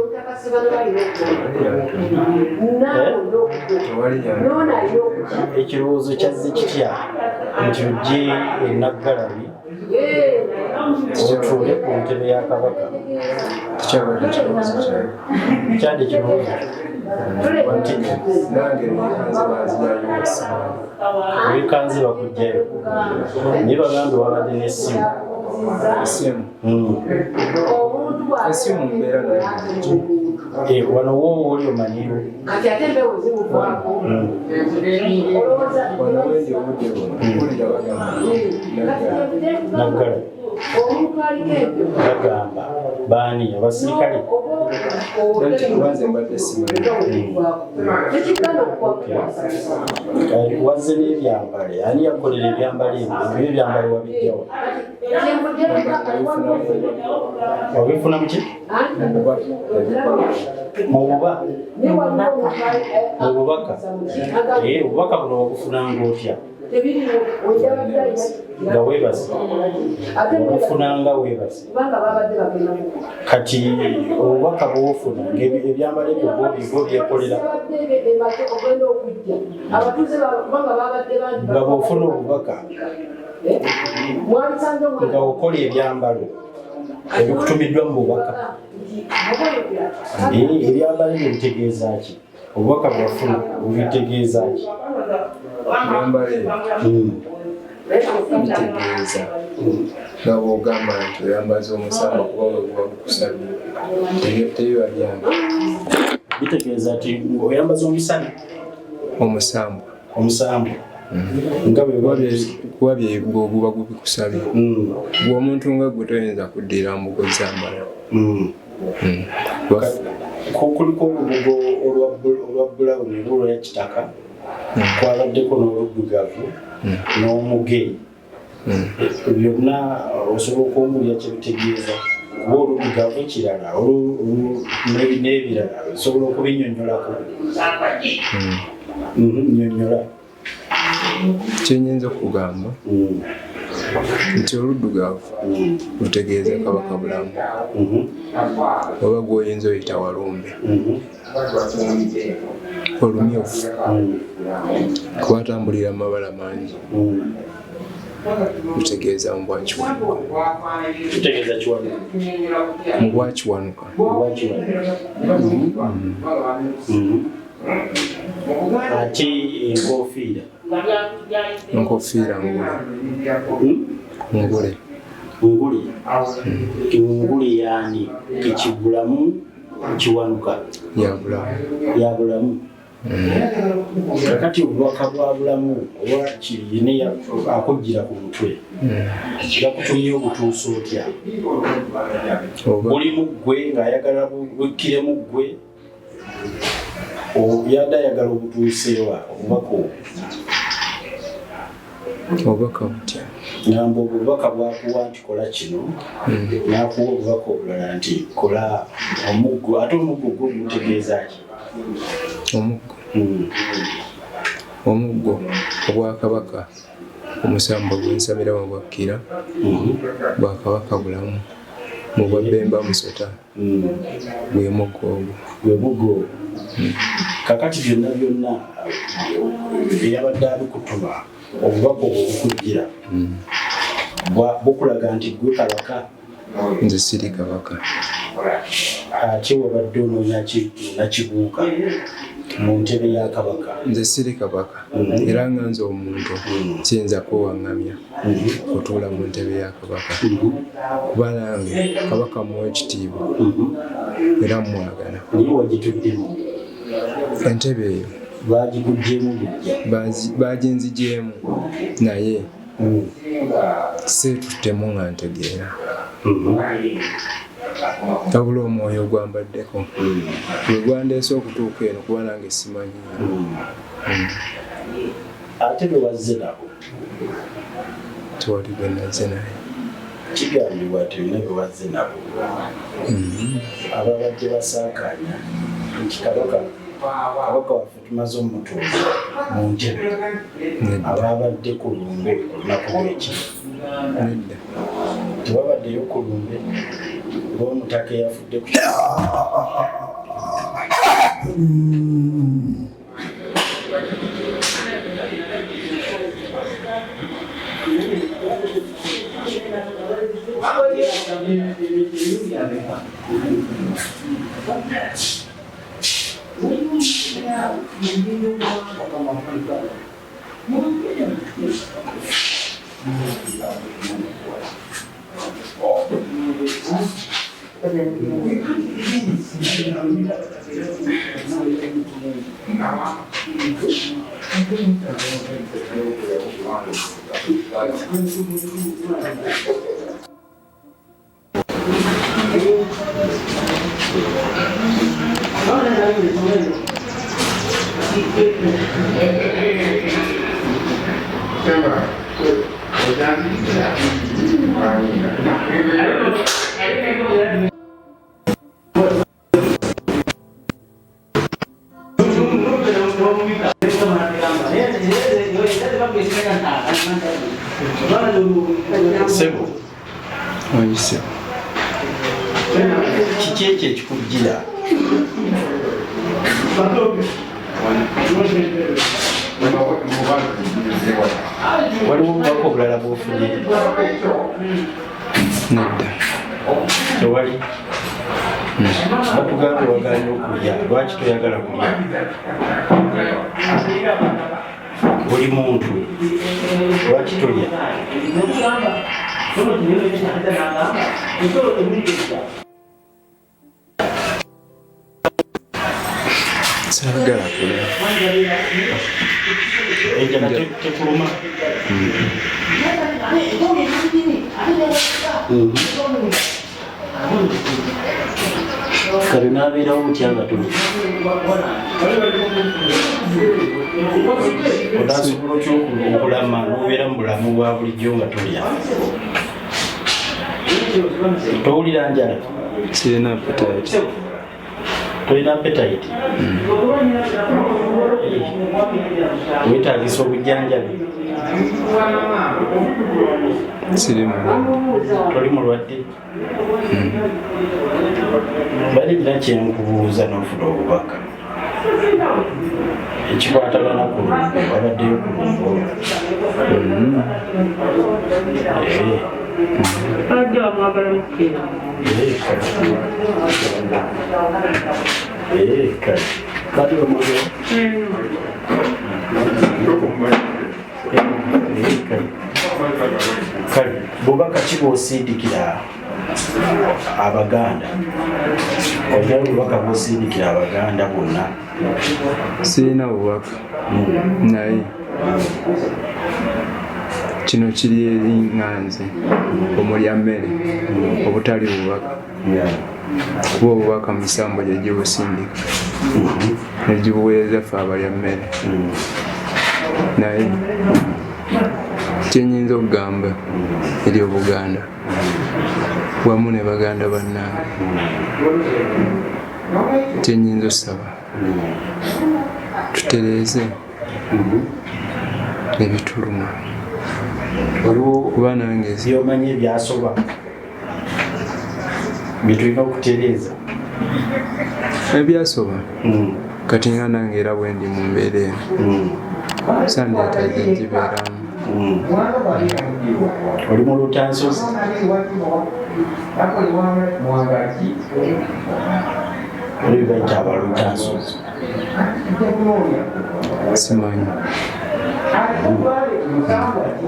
ekirowoozo kyazze kitya nti ojje enaggalabi otuule ku ntebe ya Kabaka kyadde kirowoozo wekanze bakugjayo naye bagambe wabadde n'essimu wano wo oli omanyiwo naggala bagamba baani abasirikale wazze n'ebyambale ani yakolera ebyambale ebyo ebyambale wabijjawa wabifuna muki mububaka obubaka buno wabufunanga otya nga weebase obufunanga weebase kati obubaka bwofuna ebyambalo ebyo bo byekolera nga bwofuna obubaka nga okola ebyambalo ebikutumiddwa mu bubaka ebyambalo ebyo bitegeeza ki obubaka bwafuna bubitegeeza ki bitegeeza nga bw'ogamba nti oyambaza omusamba kuba weguba gukusabye tebiba byange bitegeeza nti oyambaza omusambo nga kuba bweguba gubikusabye bw'omuntu nga gwe toyinza kuddira mbugo zambala kuliko olubugo olwa bulawuni olwa kitaka kwabaddeko n'oluddugavu n'omuge byonna osobola okwomulya kyebitegeeza kuba oluddugavu kirala n'ebirala osobola okubinyonyolako nyonyola kyenyinza okugamba nti oluddugavu lutegeeza Kabaka bulamu oba gwoyinza oyita Walumbe olumyufu kuba atambulira amabala mangi lutegeeza mubwakiwanuka ate enkofiira ngule yani kikibulamu kiwanuka ya bulamu kakati obubaka bwa bulamu oba kiyini akujjira ku mutwe yakutumye obutuusa otya buli muggwe ng'ayagala bukkiremu ggwe yadde ayagala obutuuseewa obubaka butya ngamba obubaka bwakuwa nti kola kino nakuwa obubaka obulala nti kola omuggo ate omuggo gwo gutegeeza ki omuggo obwakabaka omusambo gwensabira wabwakkira bwakabaka bulamu mubwa Bemba Musota gwe muggo kakati byonna eyabadde abikutuma obubaka obwo bukujjira bukulaga nti gwe Kabaka nze siri Kabaka ate wabadde onoonya nakibuuka mu ntebe ya Kabaka nze siri Kabaka era nga nze omuntu kiyinza kwewaŋŋamya kutuula mu ntebe ya Kabaka kuba nange Kabaka muwa ekitiibwa era mwagala naye wagituddemu entebe eyo bagikuggyeemu baginzigyemu naye seetuttemu nga ntegeera tabula omwoyo gwambaddeko gwe gwandeese okutuuka eno kuba nange simanyi ate bwe wazze nabo tewali gwe nazze naye kigambibwa nti olina bwe wazze nabo ababadde basaakaanya nti Kabaka waffe tumaze omutuuza mu ntebe ababadde ku lumbe olunaku lweki tewabaddeyo ku lumbe ng'omutaka eyafudde ku Sebo. Oyise. Kiki ekyo ekikujjira? Waliwo obubaka obulala bw'ofunye? Nedda. Tewali? Bakugamba wagaanye okulya, lwaki toyagala kulya? Buli muntu lwaki tolya? Saagala kulya. Enjala tekuluma? Kale n'abeerawo butya nga tulya? Onaasobola otya okulama n'obeera mu bulamu bwa bulijjo nga tolya? Towulira njala? Sirina appetite. Tolina appetite? Weetaagisa obujjanjabi? Siri mulwadde. Toli mulwadde? Bali bina kyenkubuuza n'ofuna obubaka ekikwatagana ku lumbe wabaddeyo ku lumbe kale bubaka ki bw'osindikira Abaganda olina obubaka bw'osindikira Abaganda bonna? Sirina bubaka naye kino kiri eri nganze omulya mmere obutali bubaka kuba obubaka mu Misambo gye gibusindika ne gibuweereza ffe abalya mmere naye kyenyinza okugamba eri Obuganda wamu ne Baganda bannange kyenyinza osaba tutereeze ebituluma kuba nange by'omanyi ebyasoba byetulina okutereeza ebyasoba kati nga nange era bwe ndi mu mbeera eno sandeetaaga ngibeeramu. Oli mu Lutansozi? Oli bayita abalutansozi? Simanyi.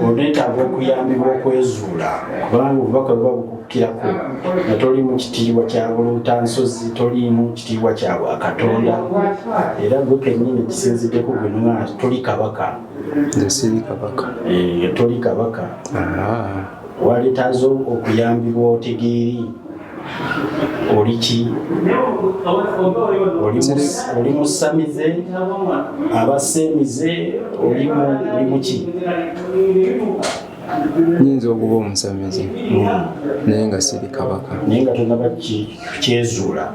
Oneetaaga okuyambibwa okwezuula kubanga obubaka buba bukukkirako nga toli mu kitiibwa kya Lutansozi, toli mu kitiibwa kya Bwakatonda, era gwe kennyini kisinziddeko gwe nga toli Kabaka. Nze siri Kabaka. Toli Kabaka. Waleetaze okuyambibwa otegeeri oli ki? Oli musamize, abasemize, oli mu ki? Nyinza okuba omusamize naye nga siri Kabaka. Naye nga tonaba kyezuula?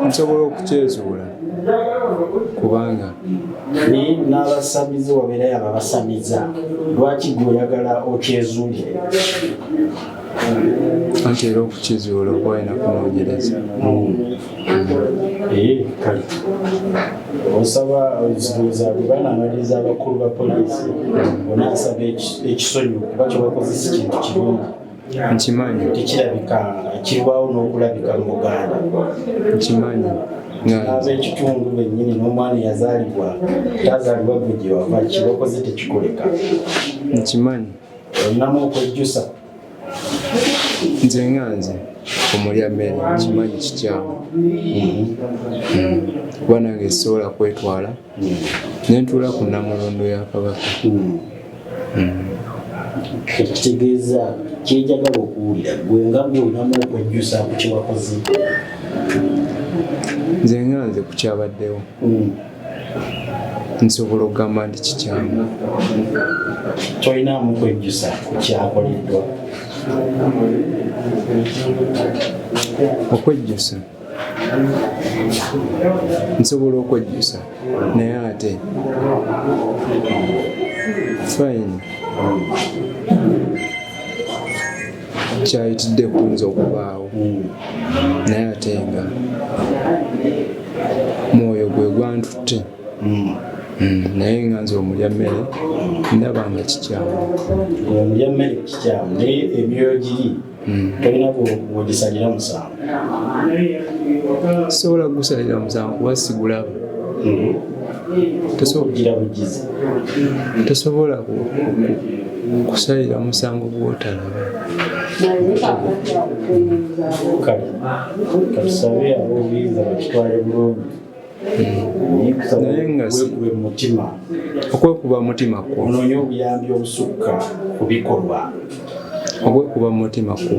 Nsobola okukyezuula kubanga n'abasamize wabeerayo ababasamiza. Lwaki gwe oyagala okyezuulire? Anti era okukizuula oba olina kunoonyereza. Kale osaba ozibuzaabe banaanaliza abakulu ba poliisi onaasaba ekisonyi kuba kyebakozesa kintu kirungi. Nkimanyi. Tekirabika kirwawo n'okulabika mu Buganda. Nkimanyi. Ab'ekitundu bennyini n'omwana eyazaalibwa tazaalibwa gwe gye wava, kibakoze tekikoleka. Nkimanyi. Olinamu okwejjusa. Nze nga nze omulya mmere kimanyi kikyamu kuba nange sisobola kwetwala ne ntuula ku Nnamulondo ya Kabaka. Ekitegeeza kyejagala okuwulira gwe nga gw'olinamu okwejjusa ku kyewakoze. Nze nga nze ku kyabaddewo nsobola okugamba nti kikyamu. Tolinamu kwejjusa ku kyakoleddwa? Okwejjusa nsobola okwejjusa naye ate fine kyayitidde kuyinza okubaawo naye ate nga mwoyo gwe gwantutte naye nga nze omulya mmere ndaba nga kikyamu. Omulya mmere kikyamu naye emyoyo giri tolina bw'ogisalira musango? Sobola kugusalira musango kuba sigulaba. Tosobola kusalira musango gw'otalaba. Kale katusabe ab'obuyinza bakitwale bulungi. Naye nga mutima okwekuba mutima kwo onoonye obuyambi obusukka ku bikolwa. Okwekuba mutima kwo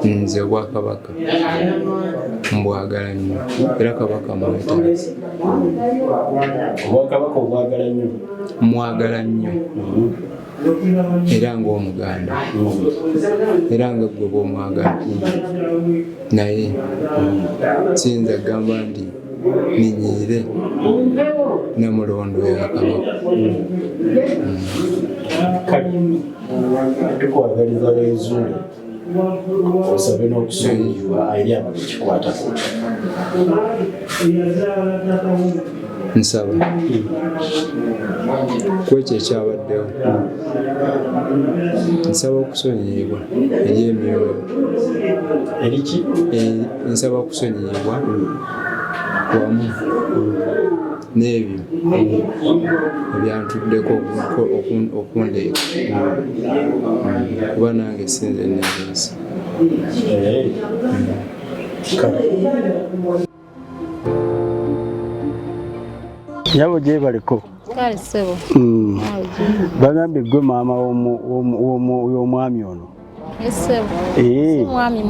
nze Obwakabaka mbwagala nnyo era Kabaka mwetaazi. Obwakabaka obwagala nnyo? Mwagala nnyo era ng'Omuganda era nga gwe bw'omwagala naye siyinza kugamba nti ninyiire Nnamulondo ya Kabaka. Kale tukwagaliza weezuule osabe n'okusonyiyibwa eri abakikwatako. Nsaba kwekyo ekyabaddewo nsaba okusonyiyibwa eri emyoyo. Eriki? Nsaba okusonyiyibwa wamu n'ebyo ebyantuddeko okundeeka kuba nange sinze neebuuza. Nyabo gyebaleko kale ssebo bagambye gwe maama w'omwami ono. ssebo mwami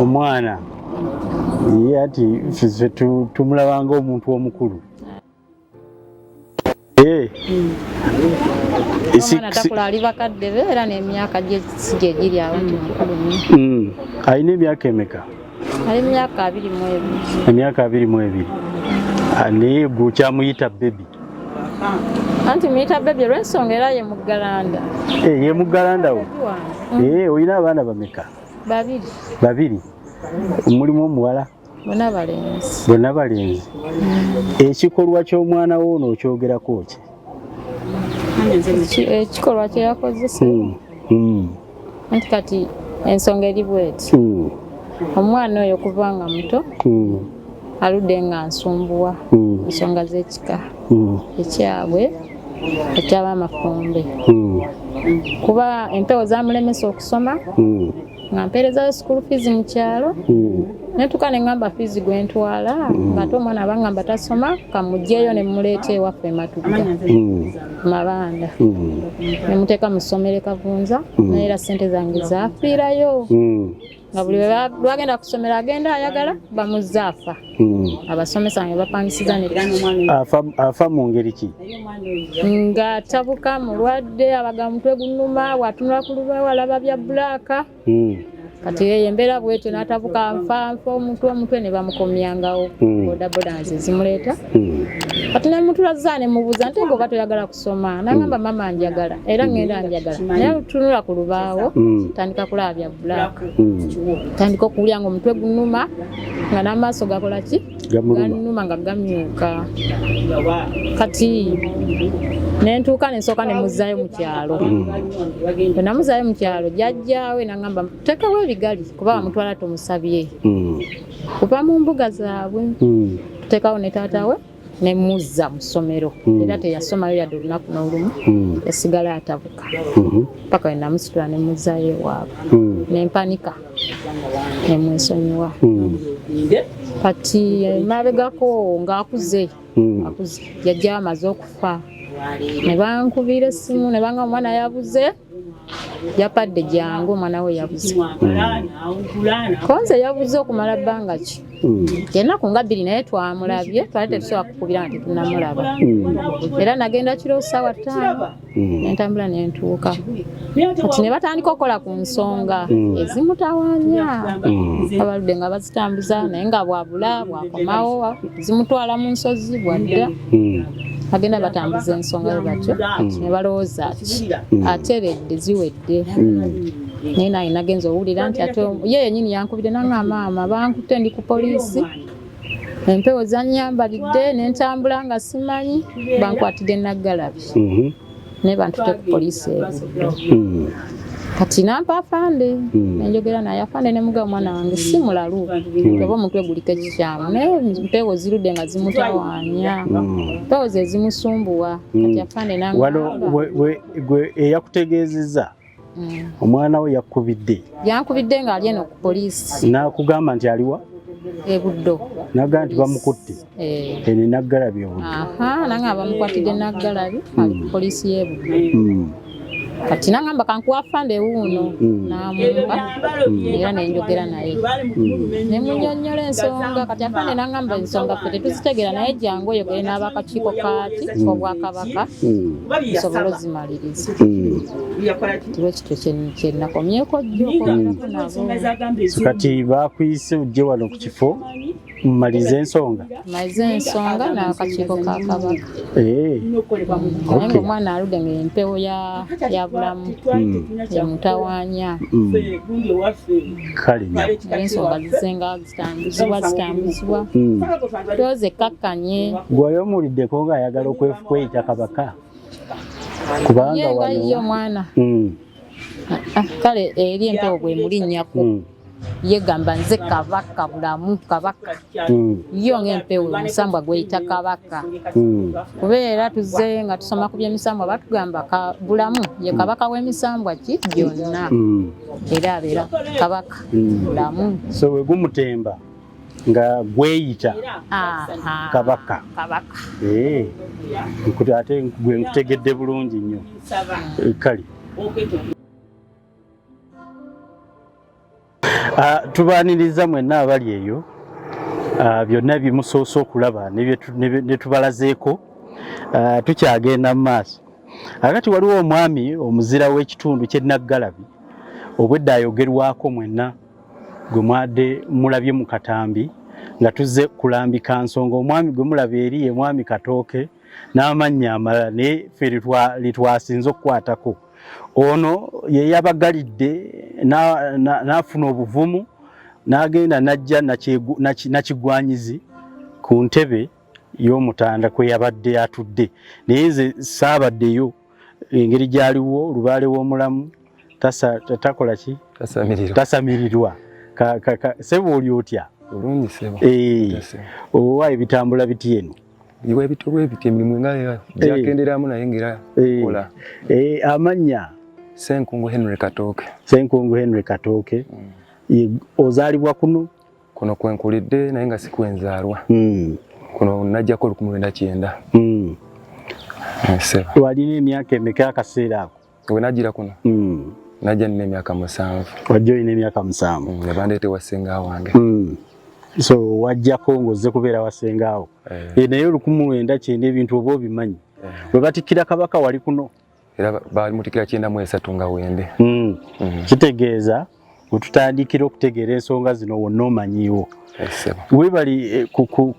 Omwana ye ati ffe tumulaba ng'omuntu omukulu. omwana takula ali bakadde be era n'emyaka gye si gye giri awo nti mukulu nnyo. Alina emyaka emeka? Ali emyaka 22. Emyaka 22. Naye gwe okyamuyita bebi? Anti muyita bebi olw'ensonga era ye muggalanda. Ye muggalanda wo? Olina abaana bameka? 2. Mulimu omuwala? Bonna balenzi. Ekikolwa ky'omwana wo ono okyogerako ki? Ekikolwa kye yakozesa anti kati ensonga eri bweti omwana oyo kuva nga muto aludde nga nsumbuwa ensonga z'ekika ekyabwe eky'abamafumbe kuba empewo zamulemesa okusoma nga mpeerezayo school fees mu kyalo netuuka ne ngamba fees gwentwala ng'ate omwana abangamba tasoma kamugjeyo ne mmuleeta ewaffe Matugga Mabanda ne muteeka mu ssomero Kavunza naye era ssente zange zaafiirayo nga buli lwagenda kusomera agenda ayagala bamuzza afa abasomesa nga bapangisiza afa mu ngeri ki? nga tabuka mulwadde abaga mutwe gunuma watunula ku lubawo alaba bya bbulaaka kati ye embeera bwetyo n'atabuka nfa omutwe ne bamukomyangawo bodaboda nze zimuleeta kati ne mutulaza ne mubuuza nti oba toyagala kusoma n'agamba mama njagala era ngenda njagala naye tunula ku lubaawo tandika kulaba bya bbulaaka tandika okuwulya nga omutwe gunuma nga n'amaaso gakola ki ganuma nga gamyuka kati nentuuka nensooka nemuzaayo mu kyalo bwe namuzaayo mu kyalo jjajjaawe n'agamba tekawo ebigali kuba bamutwala tumusabye kuva mu mbuga zaabwe tuteekawo ne taata we nemuzza mu ssomero era teyasomayo yadde olunaku n'olumu yasigala atabuka paka we namusitula nemuzaayo ewaabwe nempanika nemwesonyiwa kati mabegako ng'akuze yajja amaze okufa ne bankubira essimu ne banga omwana yabuze yapadde jangu omwana we yabuze konze yabuze okumala bbanga ki ennaku nga 2 naye twamulabye twali tetusobola kukubira nti tunamulaba era nagenda kiro ssaawa 5 nentambula nentuuka kati ne batandika okukola ku nsonga ezimutawaanya abaludde nga bazitambuza naye nga bwabula bwakomawo zimutwala mu nsozi bwadda bagenda batambuza ensonga yo batyo ne balowooza ateredde ziwedde naye naye nagenza owulira nti ate ye yennyini yankubidde nanga maama bankutte ndi ku poliisi empewo zanyambalidde nentambula nga simanyi bankwatidde Naggalabi naye bantutte ku poliisi ebuddo kati nampa afande nenjogera naye afande nemuga omwana wange si mulalu oba omutwe guliko ekikyamu naye mpewo zirudde nga zimutawaanya mpewo ze zimusumbuwa kati afande gwe eyakutegeezezza omwana we yankubidde ng'ali eno ku poliisi n'akugamba nti aliwa ebuddo nagamba nti bamukutte ene Naggalabi obuddo nanga bamukwatidde Naggalabi ali ku poliisi y'ebuddo kati nangamba kankuwa afande Wuuno namumpa era nenjogera naye nemunyonnyola ensonga kati afande nangamba ensonga ffe tetuzitegera naye jangu oyogere n'abakakiiko kaati obwakabaka nsobole ozimaliriza tiwe kityo kyenakomyeko jjo okwogerako nabo kati bakuyise ojje wano ku kifo mmalize ensonga n'akakiiko ka Kabaka naye ng'omwana aludde ng'empewo ya bulamu emutawaanya kale ensonga zisenga zitambuzibwa toze kakkanye gwali omuwuliddeko ng'ayagala okweyita Kabaka kubanga wano omwana kale eri empewo bwe mulinnyaku yegamba nze kabaka bulamu kabaka yo ng'empewo omusambwa gweyita kabaka kubeera tuzze nga tusoma ku by'emisambwa batugamba bulamu ye kabaka w'emisambwa ki gyonna era abeera kabaka bulamu so we gumutemba nga gweyita kabaka ate gwe nkutegedde bulungi nnyo kale tubaaniriza mwenna abali eyo byonna bimusoose okulaba ne tubalazeeko tukyagenda mu maaso akati waliwo omwami omuzira w'ekitundu ky'e Naggalabi obwedda ayogerwako mwenna gwe mwadde mulabye mu katambi nga tuzze kulambika Nsonga omwami gwe mulaba eri ye mwami Katooke n'amannya amalala naye ffe litwasinze okukwatako ono ye yabagalidde n'afuna obuvumu n'agenda n'ajja nakigwanyizi ku ntebe y'omutanda kwe yabadde atudde naye nze saabaddeyo engeri gy'aliwo Lubaale w'omulamu takola ki tasamirirwa sebo oli otya bulungi sebo owa ebitambula biti eno iwe bitoro ebiti emirimu nga gyakenderamu naye ngira kola amannya Senkungu Henry Katooke ozaalibwa kuno kwenkulidde naye nga sikwenzaalwa kuno najjako 1999 walina emyaka emeka akaseera ako we najjira kuno najja nina emyaka 7 wajja olina emyaka 7 nebandeete wasenga wange so wajjako ng'ozze kubeera wasengaawo naye 1990 ebintu oba obimanyi bwe batikkira kabaka wali kuno era balimutikkira 93 nga wende kitegeeza wetutandikira okutegeera ensonga zino wonna omanyiiwo webali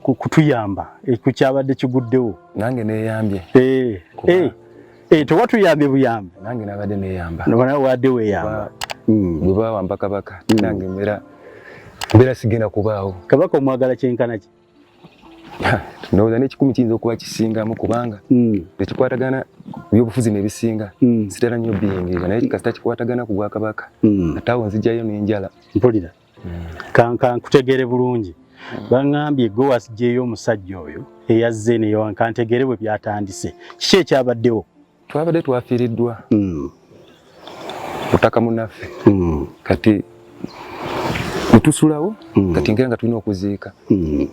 kutuyamba ku kyabadde kiguddewo nange neeyambye tewatuyambye buyambi nange nabadde neeyamba wadde weeyamba bwe bawamba kabaka nange mbeera sigenda kubaawo kabaka omwagala kyenkana ki ndowooza n'ekikumi kiyinza okuba kisingamu kubanga tekikwatagana byobufuzi nebisinga sitera nnyo biyingirira naye kasita kikwatagana ku Bwakabaka ate awo nzijjayo n'enjala mpulira kankutegeere bulungi baŋŋambye gwe wasiggyeyo omusajja oyo eyazze neyo kantegeere bwe byatandise kiki ekyabaddewo twabadde twafiiriddwa butaka munnaffe kati netusulawo kati ngera nga tulina okuziika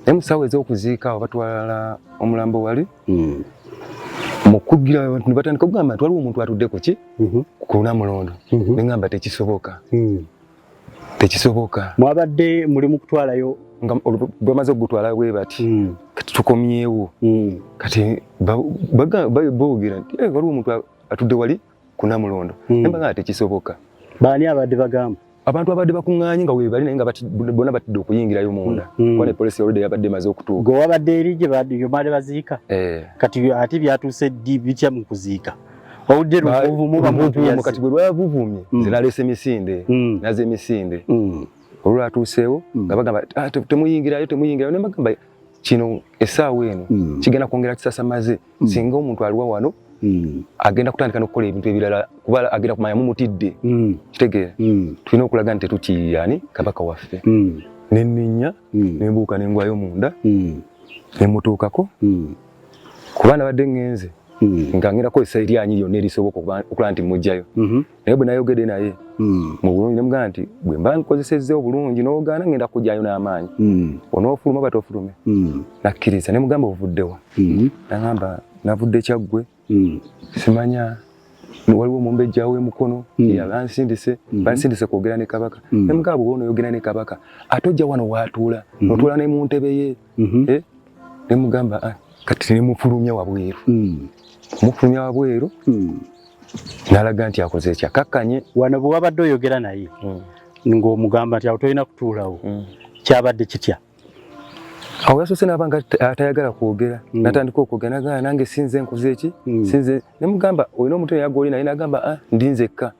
naye musaawa ez'okuziika awo batwala omulambo wali mukugira ne batandika okugamba nti waliwo omuntu atudde ku ki ku Namulondo ne ngamba tekisoboka mwabadde mulimu kutwalayo bamaze okugutwala bwe bati kati tukomyewo kati boogera nti waliwo omuntu atudde wali ku Namulondo naye mbagamba tekisoboka baani abadde bagamba abantu abadde bakuŋŋaanye nga weebali naye nga bonna batidde okuyingirayo munda kuba ne polisi olwedde yabadde emaze okutuuka gwe wabadde eri gye baali baziika kati ate byatuuse ddi bitya mu kuziika owudde luvuvumu kati bwe lwavuvumye nze naleese emisinde naze emisinde olwo lwatuuseewo nga bagamba temuyingirayo ne bagamba kino essaawa eno kigenda kwongera kisasamaze singa omuntu aliwa wano agenda kutandika n'okukola ebintu ebirala kuba agenda kumanya mumutidde kitegeera tulina okulaga nti tetukiyaani kabaka waffe nenninya nembuuka nengwayo munda nemutuukako kuba nabadde ngenze nga ngenda kukozesa eryanyi lyonna erisoboka okulaba nti mujjayo naye bwe nayogedde naye mu bulungi nemugamba nti bwe mba nkozesezza obulungi n'ogaana ngenda kujjayo n'amaanyi onoofuluma oba tofulume nakkiriza nemugamba ovuddewa nagamba navudde kyaggwe simanya waliwo omumbejja w'emukono bansindise kwogera ne kabaka nemugamba bwe onoyogera ne kabaka ate ojja wano waatuula notuula ne mu ntebe ye nemugamba kati nemufulumya wabweru mufulumya wabweru nalaga nti akoze ekyakakkanye wano bwe wabadde oyogera naye ng'omugamba nti awo tolina kutuulawo kyabadde kitya awo yasoose nabanga atayagala kwogera natandika okwogera nagamba nange sinze nkuze eki sinze nemugamba olina omuntu eyaga oli naye nagamba ndi nzekka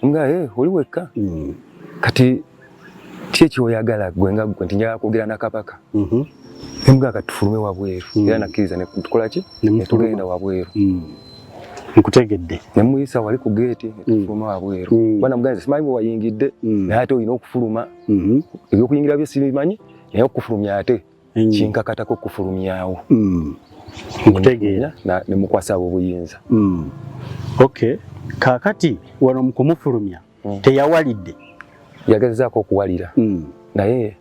mugamba oli wekka kati ki ekyoyagala gwe nga gwe nti njagala kwogera na kabaka nemugamba kati tufulume wabweru era nakkiriza netukola ki netugenda wabweru nkutegedde ne muyisa wali ku gate tufuluma wabweru bwana muganzi simanyi wayingidde naye ate olina okufuluma ebyokuyingira byo sibimanyi naye okufulumya ate kinkakatako okufulumyawo nkutegeera ne mukwasa abo obuyinza. Okay, kaakati wano mu kumufulumya teyawalidde yagezaako okuwalira naye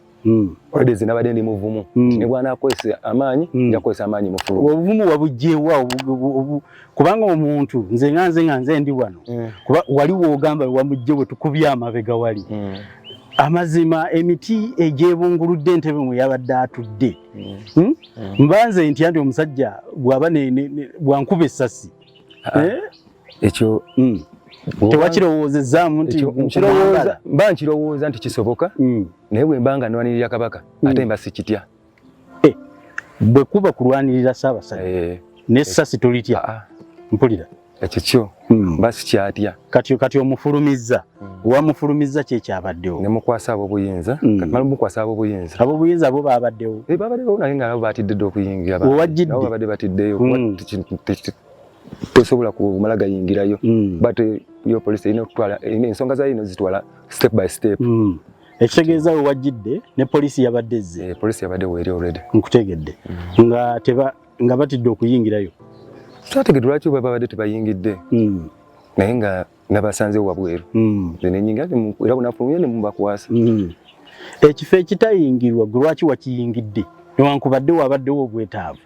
ode zinabadde ndi muvumu ne bw'anaakozesa amaanyi njakozesa amaanyi mufuluma. Obuvumu wabugyewa kubanga omuntu nze nga nze ndi wano kuba waliwo ogamba wamugye we tukubye amabega wali amazima emiti egyebunguludde Entebbe mwe yabadde atudde mbanze nti andi omusajja bw'aba bwankuba essasi ekyo tewakirowoozezaamu nti mba nkirowooza nti kisoboka naye bwe mbanga nwanirira Kabaka ate mba sikitya. Bwe kuba kulwanirira Ssaabasajja n'essasi tolitya mpulira ekyo kyo mba sikyatya. Kati omufulumizza wamufulumizza kyekyabaddewo ne mukwasa abo obuyinza kati mala mukwasa abo obuyinza abo baabaddewo babaddewo naye nga nabo batidde okuyingira owajjidde nabo babadde batiddeyo tosobola kumala gayingirayo but yo police erina okutwala ensonga zayo ino zitwala step by step. Ekitegeeza we wajjidde ne poliisi yabadde ezze poliisi yabadde weeri already nkutegedde nga batidde okuyingirayo twategedde lwaki babadde tebayingidde naye nga nabasanzewo wabweru nenyingira era bunafulumye ne mubakwasa. Ekifo ekitayingirwa gwe lwaki wakiyingidde newankubadde wabaddewo obwetaavu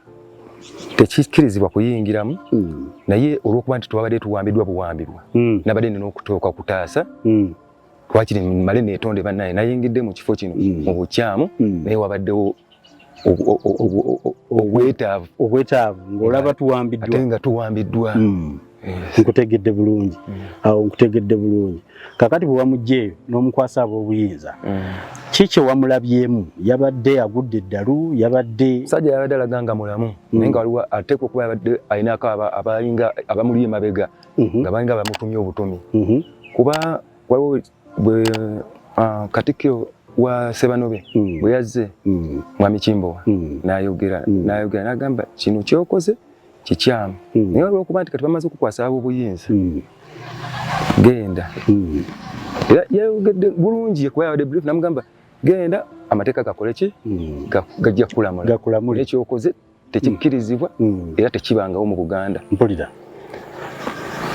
tekikkirizibwa kuyingiramu naye olw'okuba nti twabadde tuwambiddwa buwambibwa nabadde nina okutooka kutaasa twakiri male neetonde bannaye nayingidde mu kifo kino mu bukyamu naye wabaddewo obwetaavu ng'olaba tuwambiddwa ate nga tuwambiddwa. Nkutegedde bulungi awo nkutegedde bulungi kakati bwe wamuggyeeyo n'omukwasa ab'obuyinza kiki wamulabyemu yabadde agudde eddalu yabadde sajja yabadde alaga nga mulamu naye nga waliwo ateekwa okuba yabadde ayinako abalinga abamuli emabega nga balinga bamutumye obutumi kuba waliwo Katikkiro wa Sebanobe bwe yazze Mwami Kimbowa n'ayogera n'agamba kino kyokoze kikyamu naye waliwo okuba nti kati bamaze okukwasa abo obuyinza genda era yayogedde bulungi kuba yabadde brief namugamba genda amateeka gakole ki gajja kukulamula ekyokoze tekikkirizibwa era tekibangawo mu Buganda mpulira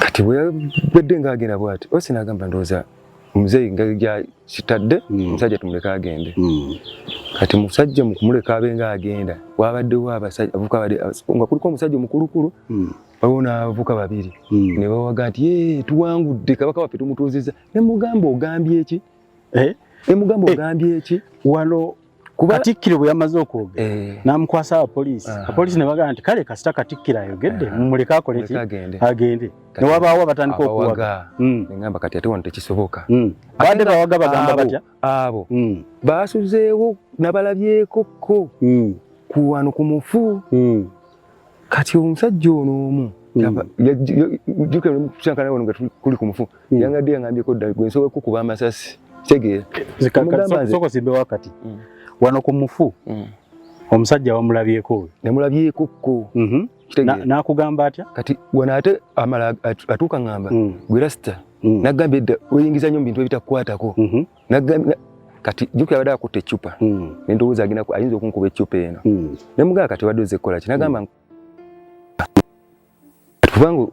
kati bwe yabadde ng'agenda bw'ati osi n'agamba ndowooza omuzeeyi nga kitadde omusajja tumuleka agende kati musajja mukumuleka abe nga agenda wabaddewo abasajja avuka nga kuliko omusajja omukulukulu waliwo n'abavuka babiri ne bawaga nti tuwangudde Kabaka waffe tumutuuzizza ne mugamba ogambye eki ogambye eki wano Katikkiro bwe yamaze okwogera n'amukwasa abapoliisi ne bagamba nti kale kasita Katikkiro ayogedde mumuleke akole ki agende ne wabaawo batandika okuwaga ngamba kati ate wano tekisoboka badde bawaga bagamba batya abo baasuzeewo nabalabyeko ko ku wano ku mufu kati omusajja ono omu jukira mukusankana wano nga kuli ku mufu yangadde yangambyeko ddala gwe nsobola kukuba amasasi kitegeera soko simbe wakati wano ku mufu omusajja wamulabyeko nemulabyeko ko n'akugamba atya kati wano ate amala atuuka ngamba gwe rasita nagambye edda oyingiza nnyo mu bintu ebitakukwatako kati jukira abadde akutte eccupa nendowooza ayinza okunkuba eccupa eno nemugamba kati obadde ozze kukola ki nagamba kubanga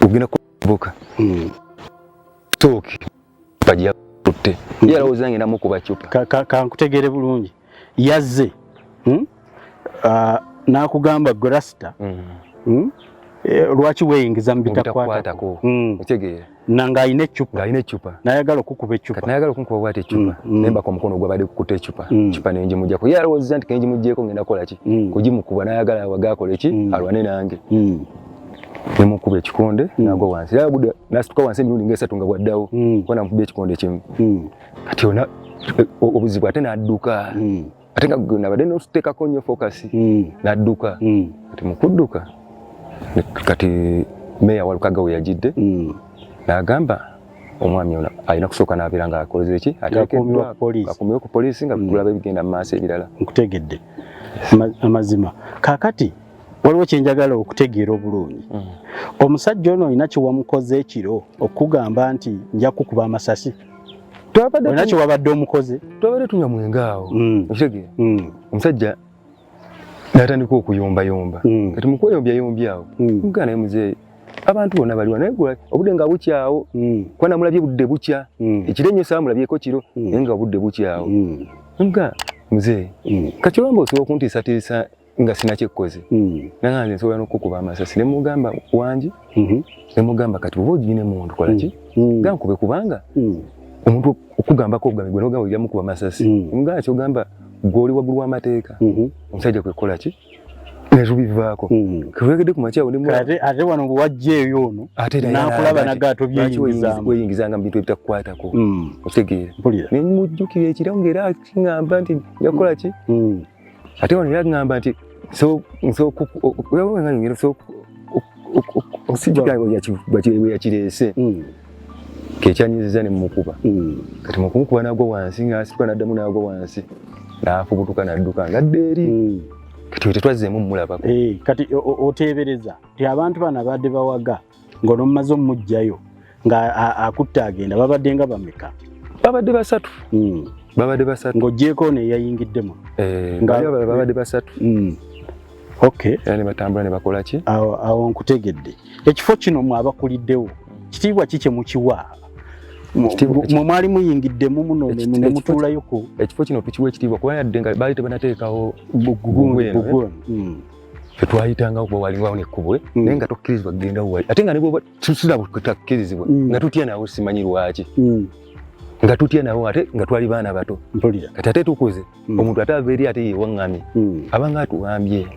ogenda kuboka stooki bajja kutte ye alowooza ngenda mukuba ccupa kankutegeere bulungi yazze n'akugamba gwe rasita lwaki weeyingiza mu bitakwatako otegeera nanga ayina eccupa n'ayagala okukuba eccupa n'ayagala okunkuba bw'ati eccupa nembaka omukono gwabadde kukuta eccupa eccupa nenjimujjako ye alowooza nti kenjimuggyeko ngenda kukola ki kugimukuba n'ayagala awaga akole ki alwane nange nemukuba ekikonde nagwa wansi era budde nasituka wansi emirundi ng'esatu nga bwaddawo kuba namukubye ekikonde kimu kati ona obuzibu ate n'adduka ate nga nabadde n'otuteekako nnyo fokasi n'adduka kati mukudduka kati meya Walukaga we yagidde n'agamba omwami ono alina kusooka n'abeera nga akoze eki ateekeddwa akumyewo ku poliisi nga tulaba ebigenda mu maaso ebirala nkutegedde amazima kaakati waliwo kyenjagala okutegeera obulungi. Omusajja ono olina kyewamukoze ekiro okugamba nti nja kukuba amasasi. Olina kyewabadde omukoze. Twabadde tunywa mwenge awo. Okitegeera? Omusajja n'atandika okuyombayomba. Kati mu kweyombyayombya awo mugamba naye muzeeyi abantu bonna bali wano naye obudde nga bukyawo kuba namulabye budde bukya ekiro ennyo saamulabyeko kiro naye nga obudde bukyawo. Mugamba muzeeyi kati wamba osobola okuntiisatiisa nga sina kyekkoze. Nange nsobola n'okukuba amasasi ne mugamba wangi ne mugamba kati oba ogine muntu kola ki gamba nkube kubanga omuntu okugambako obugambi gwe n'ogamba ogiramu kuba amasasi. Mugamba kyogamba gw'oli waggulu w'amateeka omusajja kwe kukola ki netubivaako kwetegedde ku makya ate wano bwe wajja eyo ono n'akulaba nagaato byeyingizanga mu bintu ebitakukwatako okitegeera ne mujjukira ekirawo ng'era akiŋŋamba nti njakukola ki ate wano era aŋŋamba nti bwe yakireese kekyanyiziza ne mumukuba kati mukumukuba n'agwa wansi ng'asituka n'addamu n'agwa wansi n'afubutuka n'adduka ngadda eri kati tetwazzeemu mmulabako. Kati oteebereza ti abantu bano abadde bawaga ng'ono mumaze omumuggyayo ng'akutte agenda babadde nga bameka? Babadde basatu. Babadde basatu. Ng'oggyeko neeyayingiddemu? Babadde basatu. Era ne batambula ne bakola ki? Awo nkutegedde. Ekifo kino mwe abakuliddewo kitiibwa ki kye mukiwa? Mwe mwali muyingiddemu muno ne mutuulayo ku ekifo kino tukiwa ekitiibwa kuba yadde nga baali tebanateekawo bugwe tetwayitangawo kuba walingawo nekkubo naye nga tokkirizibwa kugendawo wali ate nga ne bwoba tutakkirizibwa nga tutya nawo simanyi lwaki nga tutya nawo ate nga twali baana bato kati ate tukuze omuntu ate ava eri ate yewaŋŋamye abanga atuwambye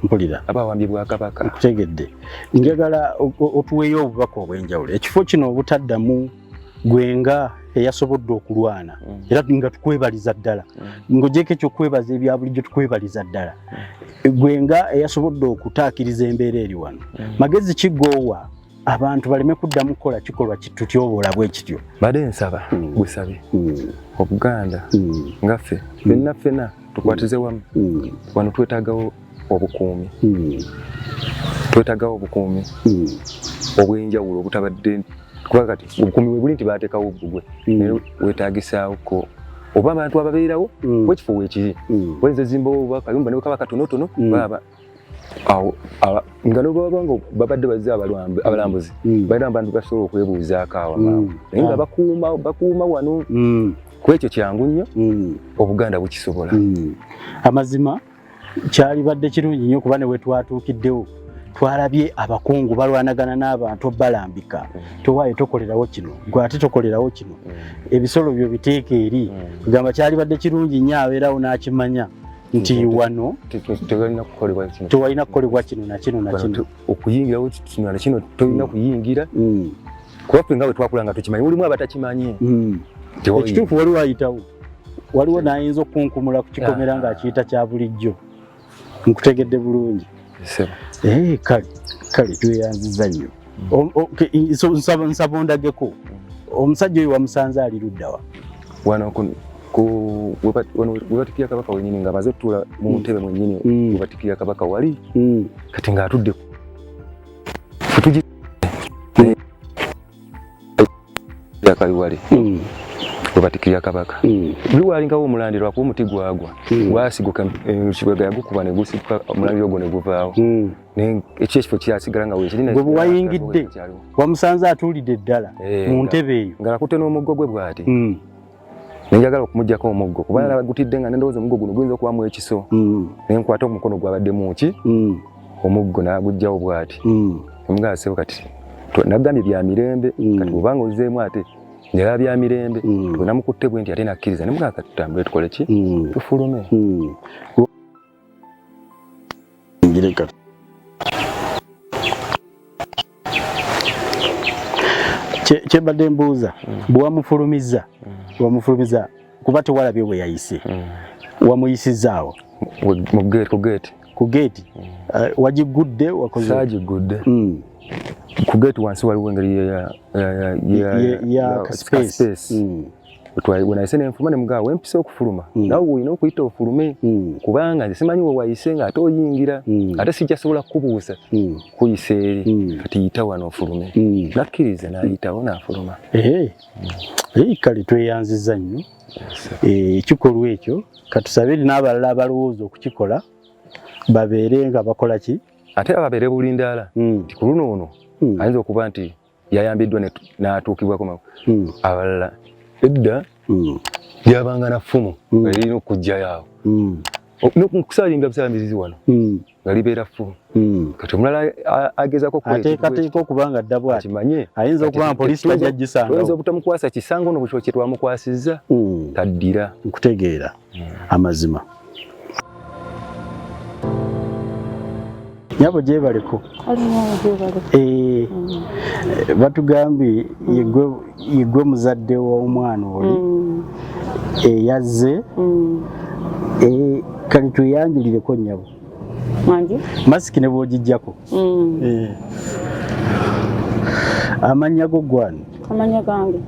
aba awambye Bwakabaka. Nkutegedde njagala otuweeyo obubaka obw'enjawulo. Ekifo kino obutaddamu gwenga eyasobodde okulwana era nga tukwebaliza ddala ng'ogyeko ekyokwebaza ebya bulijjo tukwebaliza ddala gwenga eyasobodde okutaakiriza embeera eri wano magezi kigoowa abantu baleme kuddamu kukola kikolwa kitutyobola bwe kityo. Badde nsaba busabe Obuganda nga ffe ffenna tukwatize wamu wano twetaagawo obukuumi obw'enjawulo obutabadde kuba kati obukuumi bwe buli nti baateekawo obugwe naye weetaagisaawo ko oba abantu ababeerawo bwekifo weekiri oyinza zimbawo bakayumba ne bwekaba katonotono baba awo nga nobaba nga babadde bazze abalambuzi balina abantu basobola okwebuuzaako awo naye nga bakuuma wano ku ekyo kyangu nnyo Obuganda bukisobola. Amazima kyali badde kirungi nnyo kuba ne we twatuukiddewo twalabye abakungu balwanagana n'abantu balambika towaayo tokolerawo kino gwe ate tokolerawo kino ebisolo byo biteeka eri kugamba kyali badde kirungi nnyo abeerawo n'akimanya nti wano tewalina kukolebwa kino na kino na kino okuyingirawo kino na kino tolina kuyingira kuba ffe nga bwe twakula nga tukimanyi mulimu abatakimanyi. Ekituufu waliwo ayitawo waliwo n'ayinza okunkumula ku kikomera ng'akiyita kya bulijjo. Nkutegedde bulungi. Kale tweyanziza nnyo. Nsaba ondageko omusajja oyo wamusanze ali luddawa? Wano webatikira Kabaka wenyini nga amaze otuula mu ntebe mwennyini webatikira Kabaka wali kati ng'atudde yakali wali webatikira Kabaka buli walingawo omulandiro akuba omuti gwagwa gwasiguka kibwega yagukuba ne gusituka omulandiro ogwo ne guvaawo naye ekifo kyasigala nga weekirina gwe wayingidde wamusanze atuulidde ddala mu ntebe eyo ng'akutte n'omuggo gwe bw'ati nenjagala okumuggyako omuggo kuba yalabagutidde nga nendowooza omuggo guno guyinza okubamu ekiso naye nkwata omukono gwabaddemu ki omuggo n'aguggyawo bw'ati omugaasewo kati nagambye bya mirembe kati bw'obanga ozzeemu ate njagala bya mirembe namukutte bwe nti ate nakkiriza ne mugamba kati tutambule tukole ki tufulume. Kyebadde mbuuza bwe wamufulumiza kuba tewalabye bwe yayise wamuyisizaawo ku geeti wagigudde wakoze? Saagigudde ku geeti wansi waliwo engeri ya space Bwenayise nenfuluma ne mugamba wempisa okufuluma nawe olina okuyita ofulume kubanga nze simanyi we wayise nga ate oyingira ate sijjasobola kukubuusa kuyisa eri kati yita wano ofulume nakkiriza n'ayitawo n'afuluma. Kale tweyanziza nnyo ekikolwa ekyo katusabire n'abalala abalowooza okukikola babeere nga bakola ki ate babeere bulindaala nti ku luno ono ayinza okuba nti yayambiddwa n'atuukibwako abalala edda lyabanga na ffumu nga lirina okujjayo awo nokusaalinga busaambizizi wano nga libeera ffumu kati omulala agezaako ateekateeka okubanga dda bw'ati kimanye ayinza okuba nga poliisi tajja gisanga oyinza obutamukwasa kisango no kye twamukwasizza taddira nkutegeera amazima. Nyabo gyebaleko batugambye yegwe muzadde w'omwana oli yazze kale tweyanjulireko nnyabo masiki ne bw'ogijjako amannya go gwani? Amanya gange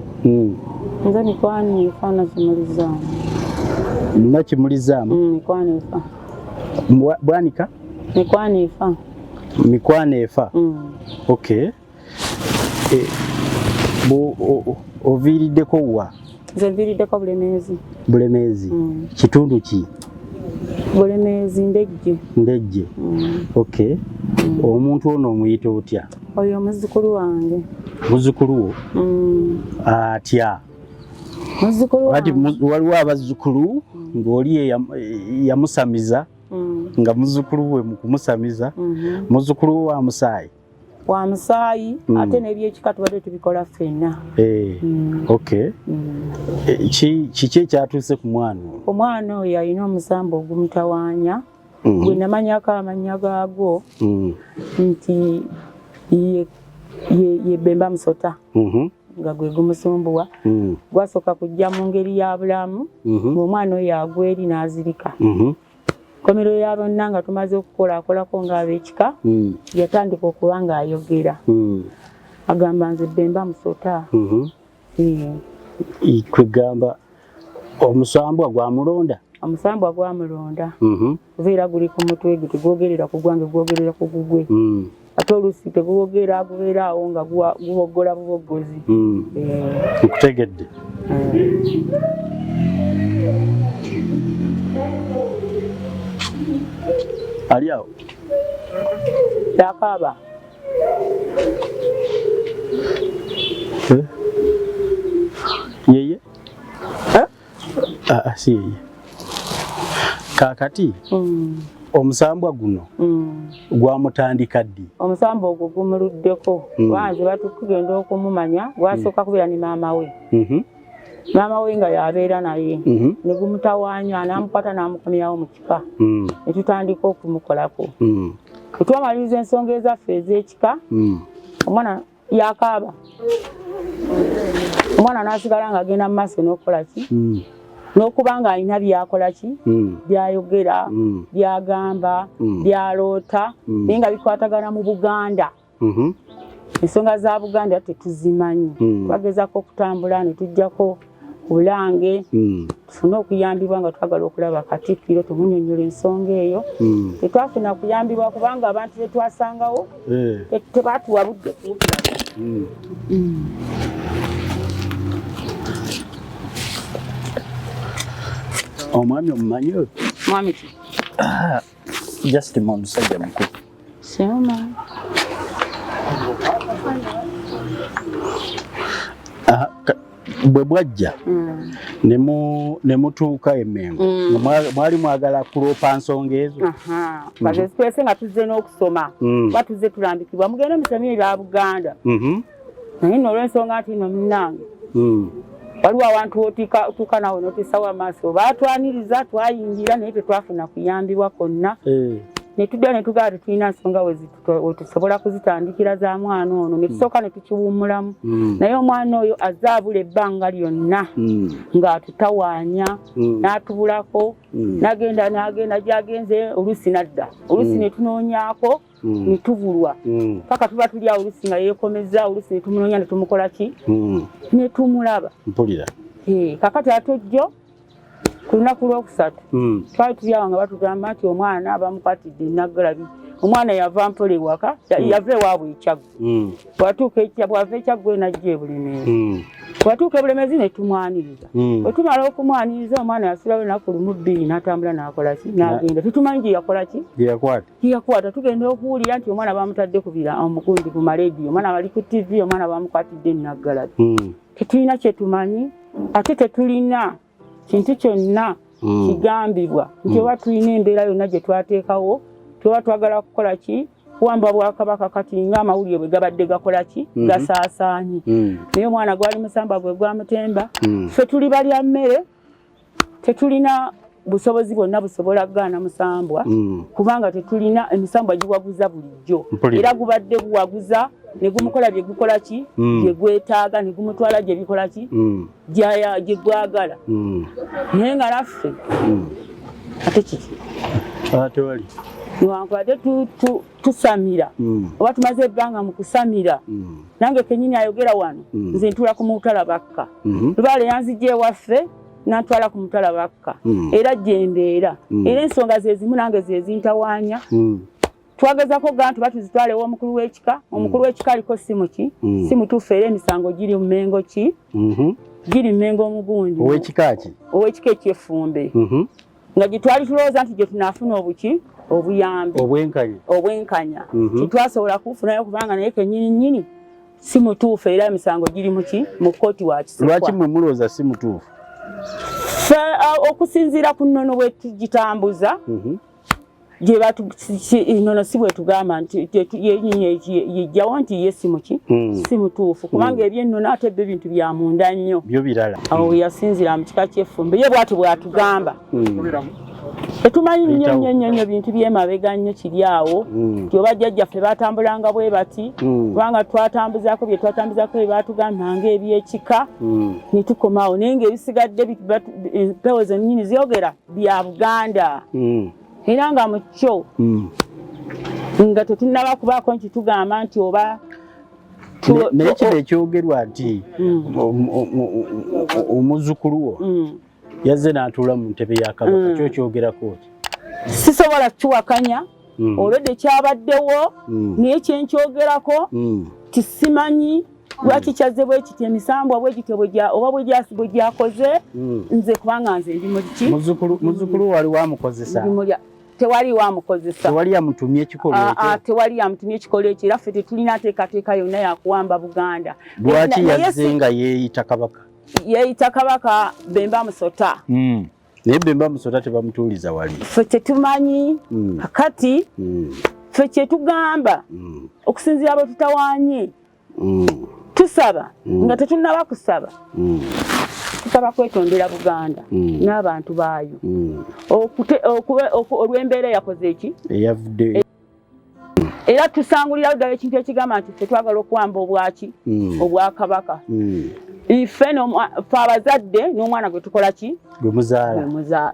nze Mikwanifa Nakimulizaamu. Nakimulizaamu? Mikwanifa. Bwanika? Mikwanifa. Mikwanifa. Okay. Oviiriddeko wa? Nze nviiriddeko Bulemeezi. Bulemeezi. Kitundu ki? Bulemeezi Ndejje. Ndejje. Okay. Omuntu ono omuyita otya? Oyo muzzukulu wange. Muzzukulu wo? Atya? Muzzukulu wange. Waliwo abazzukulu ng'oli yamusamiza nga muzzukulu we mu kumusamiza muzzukulu wa musaayi? Wa musaayi ate n'ebyekika tubadde tubikola ffenna. Okay. Kiki ekyatuuse ku mwana oyo? Omwana oyo alina omusambo ogumutawaanya gwe namanyako amannya gaagwo nti ye Bemba Musota nga gwe gumusumbuwa gwasooka kujja mu ngeri ya bulamu ng'omwana oyo agwa eri n'azirika. Komero ya bonna nga tumaze okukolako ng'ab'ekika yatandika okuba ng'ayogera agamba nze Bemba Musota. Kwegamba omusambwa gwamulonda? Omusambwa gwamulonda gubeera guli ku mutwe gwe tegwogerera ku gwange gwogerera ku gugwe ate oluusi tegwogera gubeera awo nga gubogola bubogozi. Nkutegedde. Ali awo? Yakaaba. Yeye? Si yeye. Kakati omusambwa guno gwamutandika ddi? Omusambwa ogwo gumuluddeko wanze batukugenda okumumanya gwasooka kubeera ne maama we. Maama we nga yabeera naye ne gumutawaanya anamukwata n'amukomyawo mu kika ne tutandika okumukolako. Bwe twamaliriza ensonga ezaffe ez'ekika omwana yakaaba. Omwana n'asigala ng'agenda mu maaso n'okukola ki? N'okuba ng'alina byakola ki? Byayogera, byagamba, byaloota naye nga bikwatagana mu Buganda. Ensonga za Buganda tetuzimanyi. Twagezako okutambula ne tujjako Bulange tufune okuyambibwa nga twagala okulaba Katikkiro tumunnyonnyola ensonga eyo. Tetwafuna kuyambibwa kubanga abantu betwasangawo tebaatuwa budde kuwulira. Omwami omumanyi oyo? Mwami ki? Just omusajja mukulu. Sema. Bwe bwajja ne mutuuka e Mengo mwali mwagala kuloopa nsonga ezo? Bagezi twese nga tuzze n'okusoma batuze tulambikibwa mugende musomye ebya Buganda naye n'olw'ensonga nti no munnange waliwo awantu otuuka nawe n'otisawo amaaso baatwaniriza twayingira naye tetwafuna kuyambibwa konna ne tudda ne tugaa tetulina nsonga we tusobola kuzitandikira za mwana ono ne tusooka ne tukiwummulamu naye omwana oyo azaabula ebbanga lyonna ng'atutawaanya n'atubulako n'agenda gy'agenze oluusi nadda oluusi ne tunoonyaako ne tubulwa paka tuba tuli awo oluusi nga yeekomeza oluusi ne tumunoonya ne tumukola ki ne tumulaba. Mpulira kakati atujjo ku lunaku lwokusatu twali tuli awo nga batugamba nti omwana bamukwatidde Naggalabi. Omwana yava mpola ewaka yava ewaabwe Ekyaggo bw'ava Ekyaggo najja e Bulemeezi bw'atuuka e Bulemeezi ne tumwaniriza bwe tumala okumwaniriza omwana yasulawo ennaku lumu bbiri n'atambula n'akola ki n'agenda tetumanyi gye yakola ki yakwata tugenda okuwulira nti omwana bamutadde ku bira omugundi ku malediyo omwana bali ku TV omwana bamukwatidde e Naggalabi tetulina kye tumanyi ate tetulina kintu kyonna kigambibwa nti oba tulina embeera yonna gye twateekawo tuba twagala kukola ki kuwamba Bwakabaka kati nga amawulire bwe gabadde gakola ki gasaasaanye naye omwana gwali musamba bwe gwamutemba ffe tuli balya mmere tetulina busobozi bwonna busobola kugaana musambwa kubanga tetulina emisambwa giwaguza bulijjo era gubadde buwaguza ne gumukola bye gukola ki bye gwetaaga ne gumutwala gye bikola ki gye gwagala naye nga naffe ate kiki tewali niwankubadde tusamira oba tumaze ebbanga mu kusamira nange kenyini ayogera wano nze ntula ku mutala bakka lubaale yanzijja ewaffe n'antwala ku mutala bakka era gyembeera era ensonga zezimu nange zezintawaanya twagezako ga nti batuzitwalewo omukulu w'ekika omukulu w'ekika aliko simu ki simutuufu era emisango giri mu Mmengo ki giri Mmengo omugundi ow'ekika ki ow'ekika ekyefumbe nga gitwali tulowooza nti gye tunaafuna obuki obuyambi obwenkanya titwasobola kufunayo kubanga naye kenyininyini si mutuufu era emisango giri muki mu kkooti wa Kisekwa. Lwaki mwe mulowooza si mutuufu? Okusinziira ku nnono bwe tugitambuza nono si bwe tugamba nti yejjawo nti ye si muki si mutuufu kubanga ebyennono ate ebyo ebintu bya munda nnyo byo birala awo yasinzira mu kika ky'effumbe ye bw'ati bw'atugamba tetumanyi nnyo bintu by'emabega nnyo kiri awo nti oba jjajjaffe baatambulanga bwe bati kubanga twatambuzaako bye twatambuzako bye baatugambanga ebyekika ne tukomawo naye ng'ebisigadde empewo zennyini zyogera bya Buganda era nga mu kyo nga tetunnaba kubaako nti tugamba nti oba naye kino ekyogerwa nti omuzzukulu wo yazze n'atuula mu ntebe ya Kabaka kyo kyogerako ki? Sisobola kukiwakanya olwedde kyabaddewo naye kyenkyogerako tisimanyi lwaki kyazze bwe kiti emisambwa bwe gityo oba bwe gyakoze nze kubanga nze ndi muliki muzzukulu wali wamukozesa tewali wamukozesa tewali yamutumye ekikolwa ekyo tewali yamutumye ekikolwa ekyo era ffe tetulina teekateeka yonna yakuwamba Buganda. Lwaki yazze nga yeeyita Kabaka? Yeeyita Kabaka Bemba Musota naye Bemba Musota tebamutuuliza wali ffe tetumanyi kakati ffe kyetugamba okusinziira bwe tutawaanye tusaba nga tetunnaba kusaba tusaba kwetondera Buganda n'abantu baayo olw'embeera yakoze eki eyavudde era tusangulirawo ddala ekintu ekigamba nti ffe twagala okuwamba obwaki obwakabaka ife abazadde n'omwana gwe tukola ki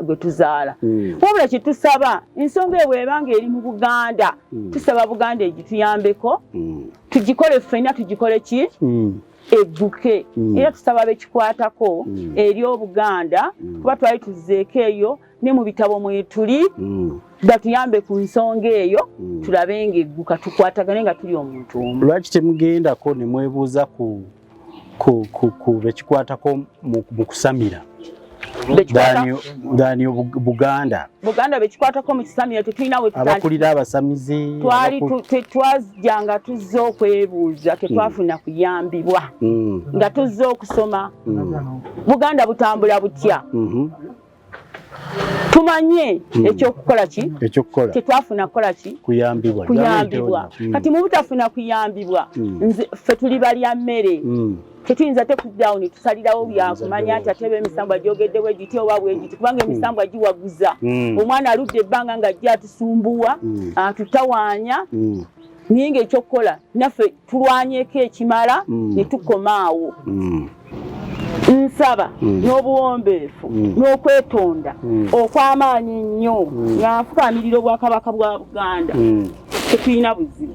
gwe tuzaala wabula kyetusaba ensonga eyo bw'ebanga eri mu Buganda tusaba Buganda egituyambeko tugikole ffenna tugikole ki egguke era tusaba bekikwatako eri Obuganda kuba twali tuzzeeko eyo ne mu bitabo mwetuli batuyambe ku nsonga eyo tulabe ng'egguka tukwatagane nga tuli omuntu omu. Lwaki temugendako ne mwebuuza ku bekikwatako mu kusamira dani Buganda bekikwatako mu kisamira tetulina we abakulira abasamizi twajjanga tuzze okwebuuza tetwafuna kuyambibwa nga tuzze okusoma Buganda butambula butya tumanye ekyokukola ki tetwafuna kukola ki kuyambibwa kati mu butafuna kuyambibwa nze ffe tuli balya mmere tetuyinza tekuddawo ne tusalirawo byakumanya nti ate emisambwa gyogedde bwe giti oba bwe giti kubanga emisambwa giwaguza omwana aludde ebbanga nga ajja atusumbuwa atutawaanya naye ng'ekyokukola naffe tulwanyeeko ekimala ne tukomaawo nsaba n'obuwombeefu n'okwetonda okw'amaanyi ennyo nga nfukaamirira obwakabaka bwa Buganda tetulina buzibu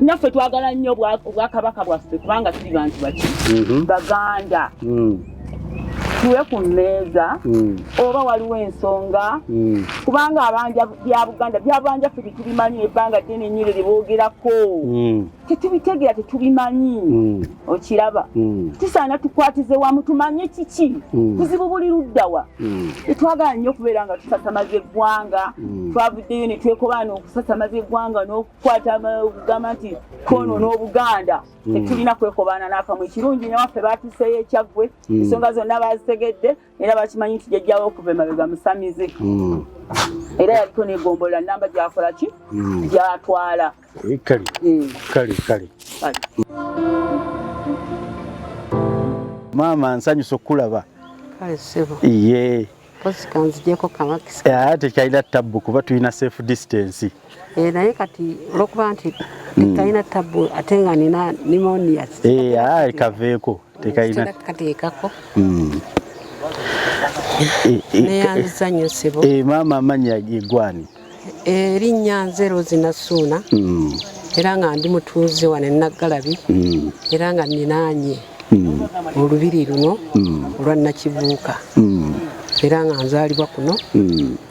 naffe twagala nnyo obwakabaka bwaffe kubanga tuli bantu baki Baganda tuwe ku mmeeza oba waliwo ensonga kubanga abanja bya Buganda byabanja ffe tetubimanyi ebbanga ddene nnyo lye boogerako tetubitegera tetubimanyi okiraba tusaana tukwatize wamu tumanye kiki kuzibu buli luddawa tetwagala nnyo okubeera nga tusasamaza eggwanga twavuddeyo ne twekobaana okusasamaza eggwanga n'okukwata okugamba nti kwonoona Obuganda tetulina kwekobaana n'akamu ekirungi newaffe baatuseeyo ekyaggwe ensonga zonna bazitegedde era bakimanyi nti jjajjawo okuva emabega musamize era yaliko n'eggombola namba gyakola ki gyatwala kale maama nsanyusa okulaba kale ssebo ye kanzijeko kamakisa tekyalina tabbu kuba tulina safe distance naye kati olwokuba nti tekalina tabbu ate nga nina pneumonia kaveeko tekalina kateekako neyanziza nnyo ssebo maama amanya yegwani erinnya nze Rozinasuuna era nga ndi mutuuze wano e Naggalabi era nga ninaanye olubiri luno olwa Nakivuuka era nga nzaalibwa kuno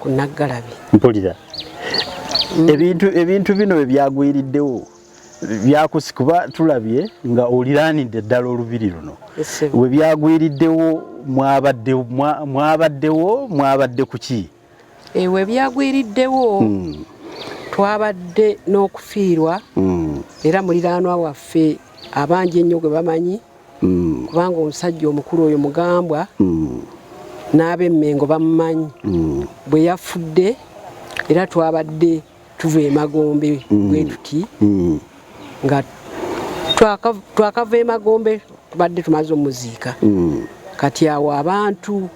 ku Naggalabi. Mpulira ebintu bino bwe byagwiriddewo byakusikuba tulabye nga oliraanidde ddala olubiri luno we byagwiriddewo mwabadde kuki? We byagwiriddewo twabadde n'okufiirwa era muliraanwa waffe abangi ennyo gwe bamanyi kubanga omusajja omukulu oyo mugambwa n'ab'Emmengo bamumanyi bwe yafudde era twabadde tuva emagombe bwe tuti nga twakava emagombe tubadde tumaze omuziika kati awo abantu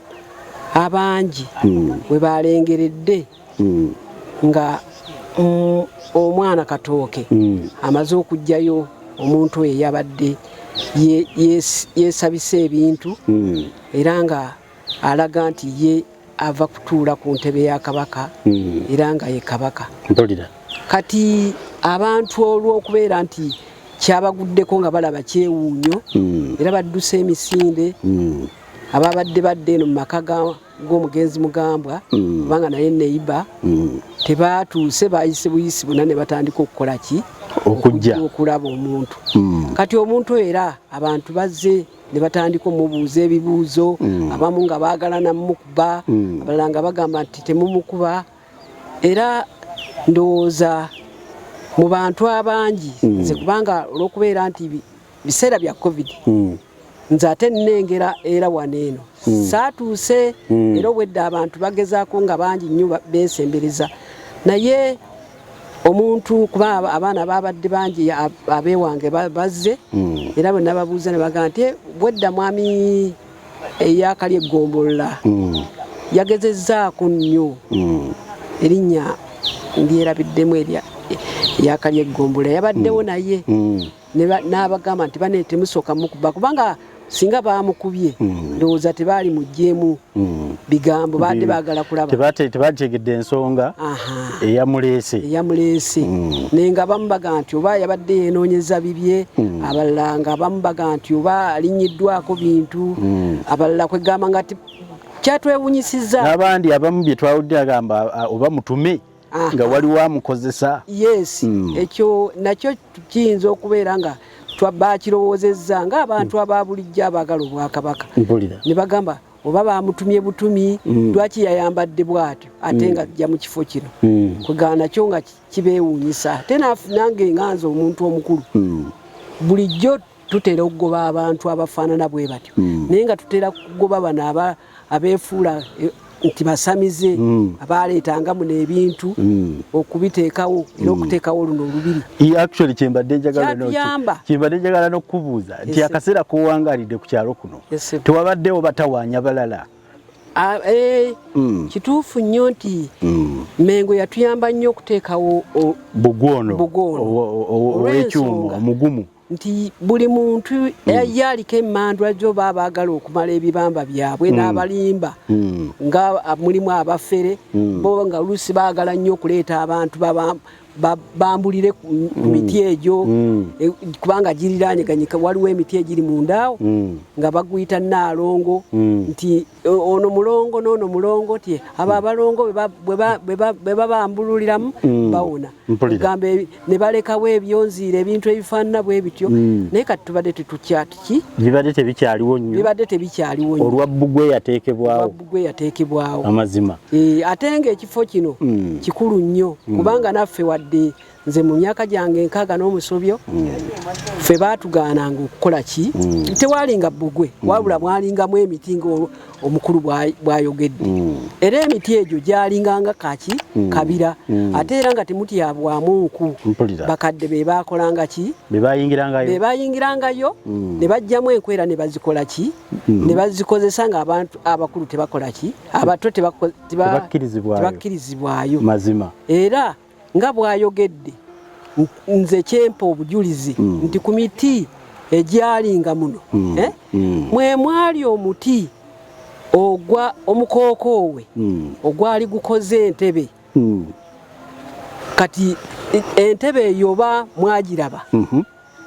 abangi we balengeredde nga omwana Katooke amaze okujjayo omuntu oyo yabadde yeesabisa ebintu era nga alaga nti ye ava kutuula ku ntebe ya Kabaka era nga ye Kabaka. Kati abantu olw'okubeera nti kyabaguddeko nga balaba kyewuunyo era baddusa emisinde ababadde eno mu maka g'omugenzi mugambwa kubanga naye neiba tebaatuuse bayise buyisi buna ne batandika okukola ki okujja okulaba omuntu kati omuntu era abantu bazze ne batandika omubuuza ebibuuzo abamu nga baagalana mumukuba abalala nga bagamba nti temumukuba era ndowooza mu bantu abangi nze kubanga olw'okubeera nti biseera bya covid nze ate nnengera era waneeno saatuuse era obwedda abantu bagezaako nga bangi nnyo beesembereza naye omuntu kuba abaana babadde bangi abeewange bazze era bwe nababuuza ne bagamba nti bwedda mwami eyakali eggombolola yagezezzaako nnyo erinnya ndyerabiddemu eyakali eggombolola yabaddewo naye n'abagamba nti bane temusooka mukuba kubanga singa bamukubye ndowooza tebaali mugjeemu bigambo badde baagala kulaba tebategedde ensonga eyamuleese naye nga bamu baga nti oba yabadde yeenoonyeza bibye abalala nga bamu baga nti oba alinnyiddwako bintu abalala kwegamba nga kyatwewunyisizza n'abandi abamu bye twawudde agamba oba mutume nga waliwo amukozesa ekyo nakyo kiyinza okubeera nga bakirowoozezza ng'abantu ababulijjo abaagala Obwakabaka ne bagamba oba bamutumye butumi lwaki yayambadde bw'atyo ate nga ajja mu kifo kino kwegana nakyo nga kibeewuunyisa ate nange nganze omuntu omukulu bulijjo tutera okugoba abantu abafaanana bwe batyo naye nga tutera kugoba bano abeefuula nti basamize abaleetangamu n'ebintu okubiteekawo era okuteekawo luno olubiri. Actually kyembadde njagala n'okubuuza nti akaseera k'owangalidde ku kyalo kuno tewabaddewo batawaanya balala? Kituufu nnyo nti Mmengo yatuyamba nnyo okuteekawo bugwono ow'ekyuma omugumu nti buli muntu yaliko emmandwa gyo baagala okumala ebibamba byabwe n'abalimba nga mulimu abafere bo nga oluusi baagala nnyo okuleeta abantu bambulire ku miti egyo kubanga giriranyeganyika waliwo emiti egiri mundaawo nga baguyita Naalongo nti ono mulongo n'ono mulongo ti abo abalongo bwe babambululiramu bawona gambe ne balekawo ebyonziire ebintu ebifaanana bwe bityo naye kati tubadde tetukyatiki bibadde tebikyaliwo nnyo olwa bbugwe yateekebwawo amazima ate ng'ekifo kino kikulu nnyo kubanga naffe wadde nze mu myaka gyange 60 ffe baatugaananga okukola ki tewalinga bbugwe wabula mwalingamu emiti omukulu bw'ayogedde era emiti egyo gyalinganga kaki kabira ate era nga temutyabwamu nku bakadde be baakolanga ki be bayingirangayo ne bajjamu enkwera ne bazikola ki ne bazikozesa nga abantu abakulu tebakola ki abato tebakkirizibwayo mazima era nga bw'ayogedde nze kyempa obujulizi nti ku miti egyalinga muno mwe mwali omuti omukookoowe ogwali gukoze Entebbe kati Entebbe eyo oba mwagiraba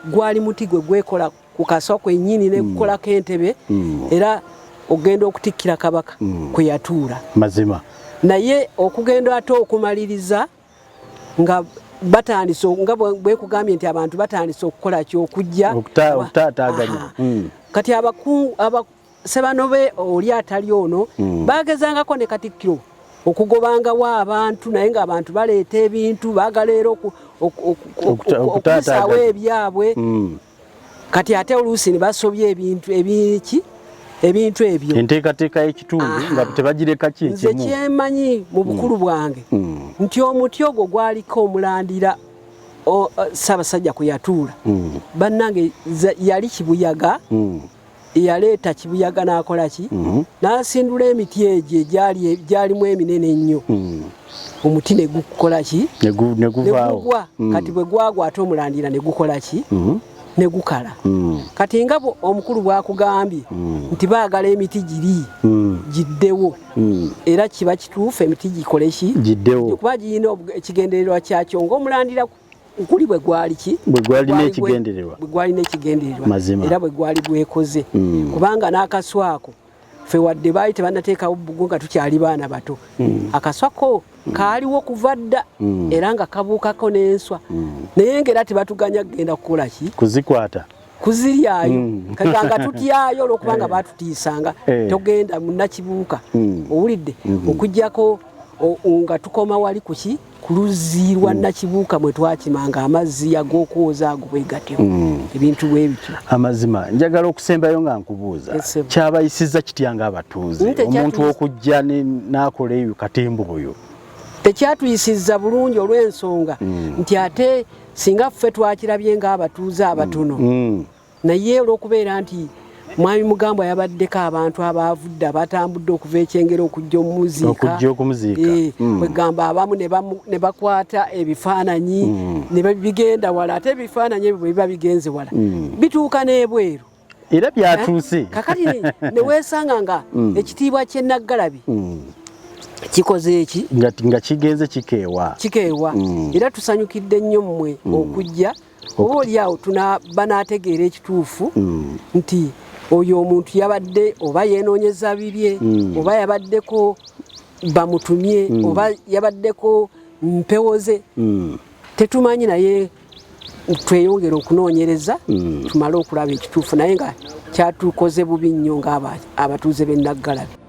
gwali muti gwe gwekola ku kaswa kwennyini ne gukolako Entebbe era ogenda okutikkira Kabaka kwe yatuula mazima naye okugenda ate okumaliriza nga batandise nga bwekugambye nti abantu batandise okukola kyokujja okutaataaganya kati Sebanobe oli atali ono bagezangako ne Katikkiro okugobangawo abantu naye ng'abantu baleeta ebintu baagala era okutusaawo ebyabwe kati ate oluusi ne basobya ebintu ebyo enteekateeka y'ekitundu nga tebagireka ki nze kyemanyi mu bukulu bwange nti omuti ogwo gwaliko omulandira Ssaabasajja kwe yatuula bannange yali kibuyaga yaleeta kibuyaga n'akola ki n'asindula emiti egyo egyalimu eminene ennyo omuti ne gukola ki ne gugwa kati bwe gwagwa ate omulandira ne gukola ki ne gukala kati nga omukulu bwakugambye nti baagala emiti giri giddewo era kiba kituufu emiti gikole ki giddewo kuba girina ekigendererwa kyakyo ng'omulandira nkuli bwe gwali ki bwe gwalina ekigendererwa era bwe gwali gwekoze kubanga n'akaswa ako ffe wadde baali tebannateekawo bbugwe nga tukyali baana bato akaswako kaaliwo kuva dda era nga kabuukako n'enswa naye ng'era tebatuganya kugenda kukola ki kuzikwata kuziryayo kaganga tutyayo olwokubanga baatutiisanga togenda munnakibuuka owulidde okuggyako nga tukoma wali kuki ku luzzi lwa Nakibuuka mwe twakimanga amazzi ag'okwoza ago bwe gatyo ebintu bwe bityo amazima njagala okusembayo nga nkubuuza kyabayisiza kitya ng'abatuuze omuntu okujja n'akola eyo katembo oyo tekyatuyisizza bulungi olw'ensonga nti ate singa ffe twakirabye ng'abatuuze abatono naye olw'okubeera nti Mwami Mugambwa yabaddeko abantu abaavudde abatambudde okuva ekyengero okujja okumuziika bwe gamba abamu ne bakwata ebifaananyi ne bigenda wala ate ebifaananyi ebyo bwe biba bigenze wala bituuka n'ebweru era byatuuse kakati ne weesanga nga ekitiibwa ky'Ennaggalabi kikoze eki nga kigenze kikeewa era tusanyukidde nnyo mmwe okujja oba oliawo banaategeera ekituufu nti oyo omuntu yabadde oba yeenoonyeza bibye oba yabaddeko bamutumye oba yabaddeko mpewo ze tetumanyi naye tweyongera okunoonyereza tumale okulaba ekituufu naye nga kyatukoze bubi nnyo ng'abatuuze b'e Naggalabi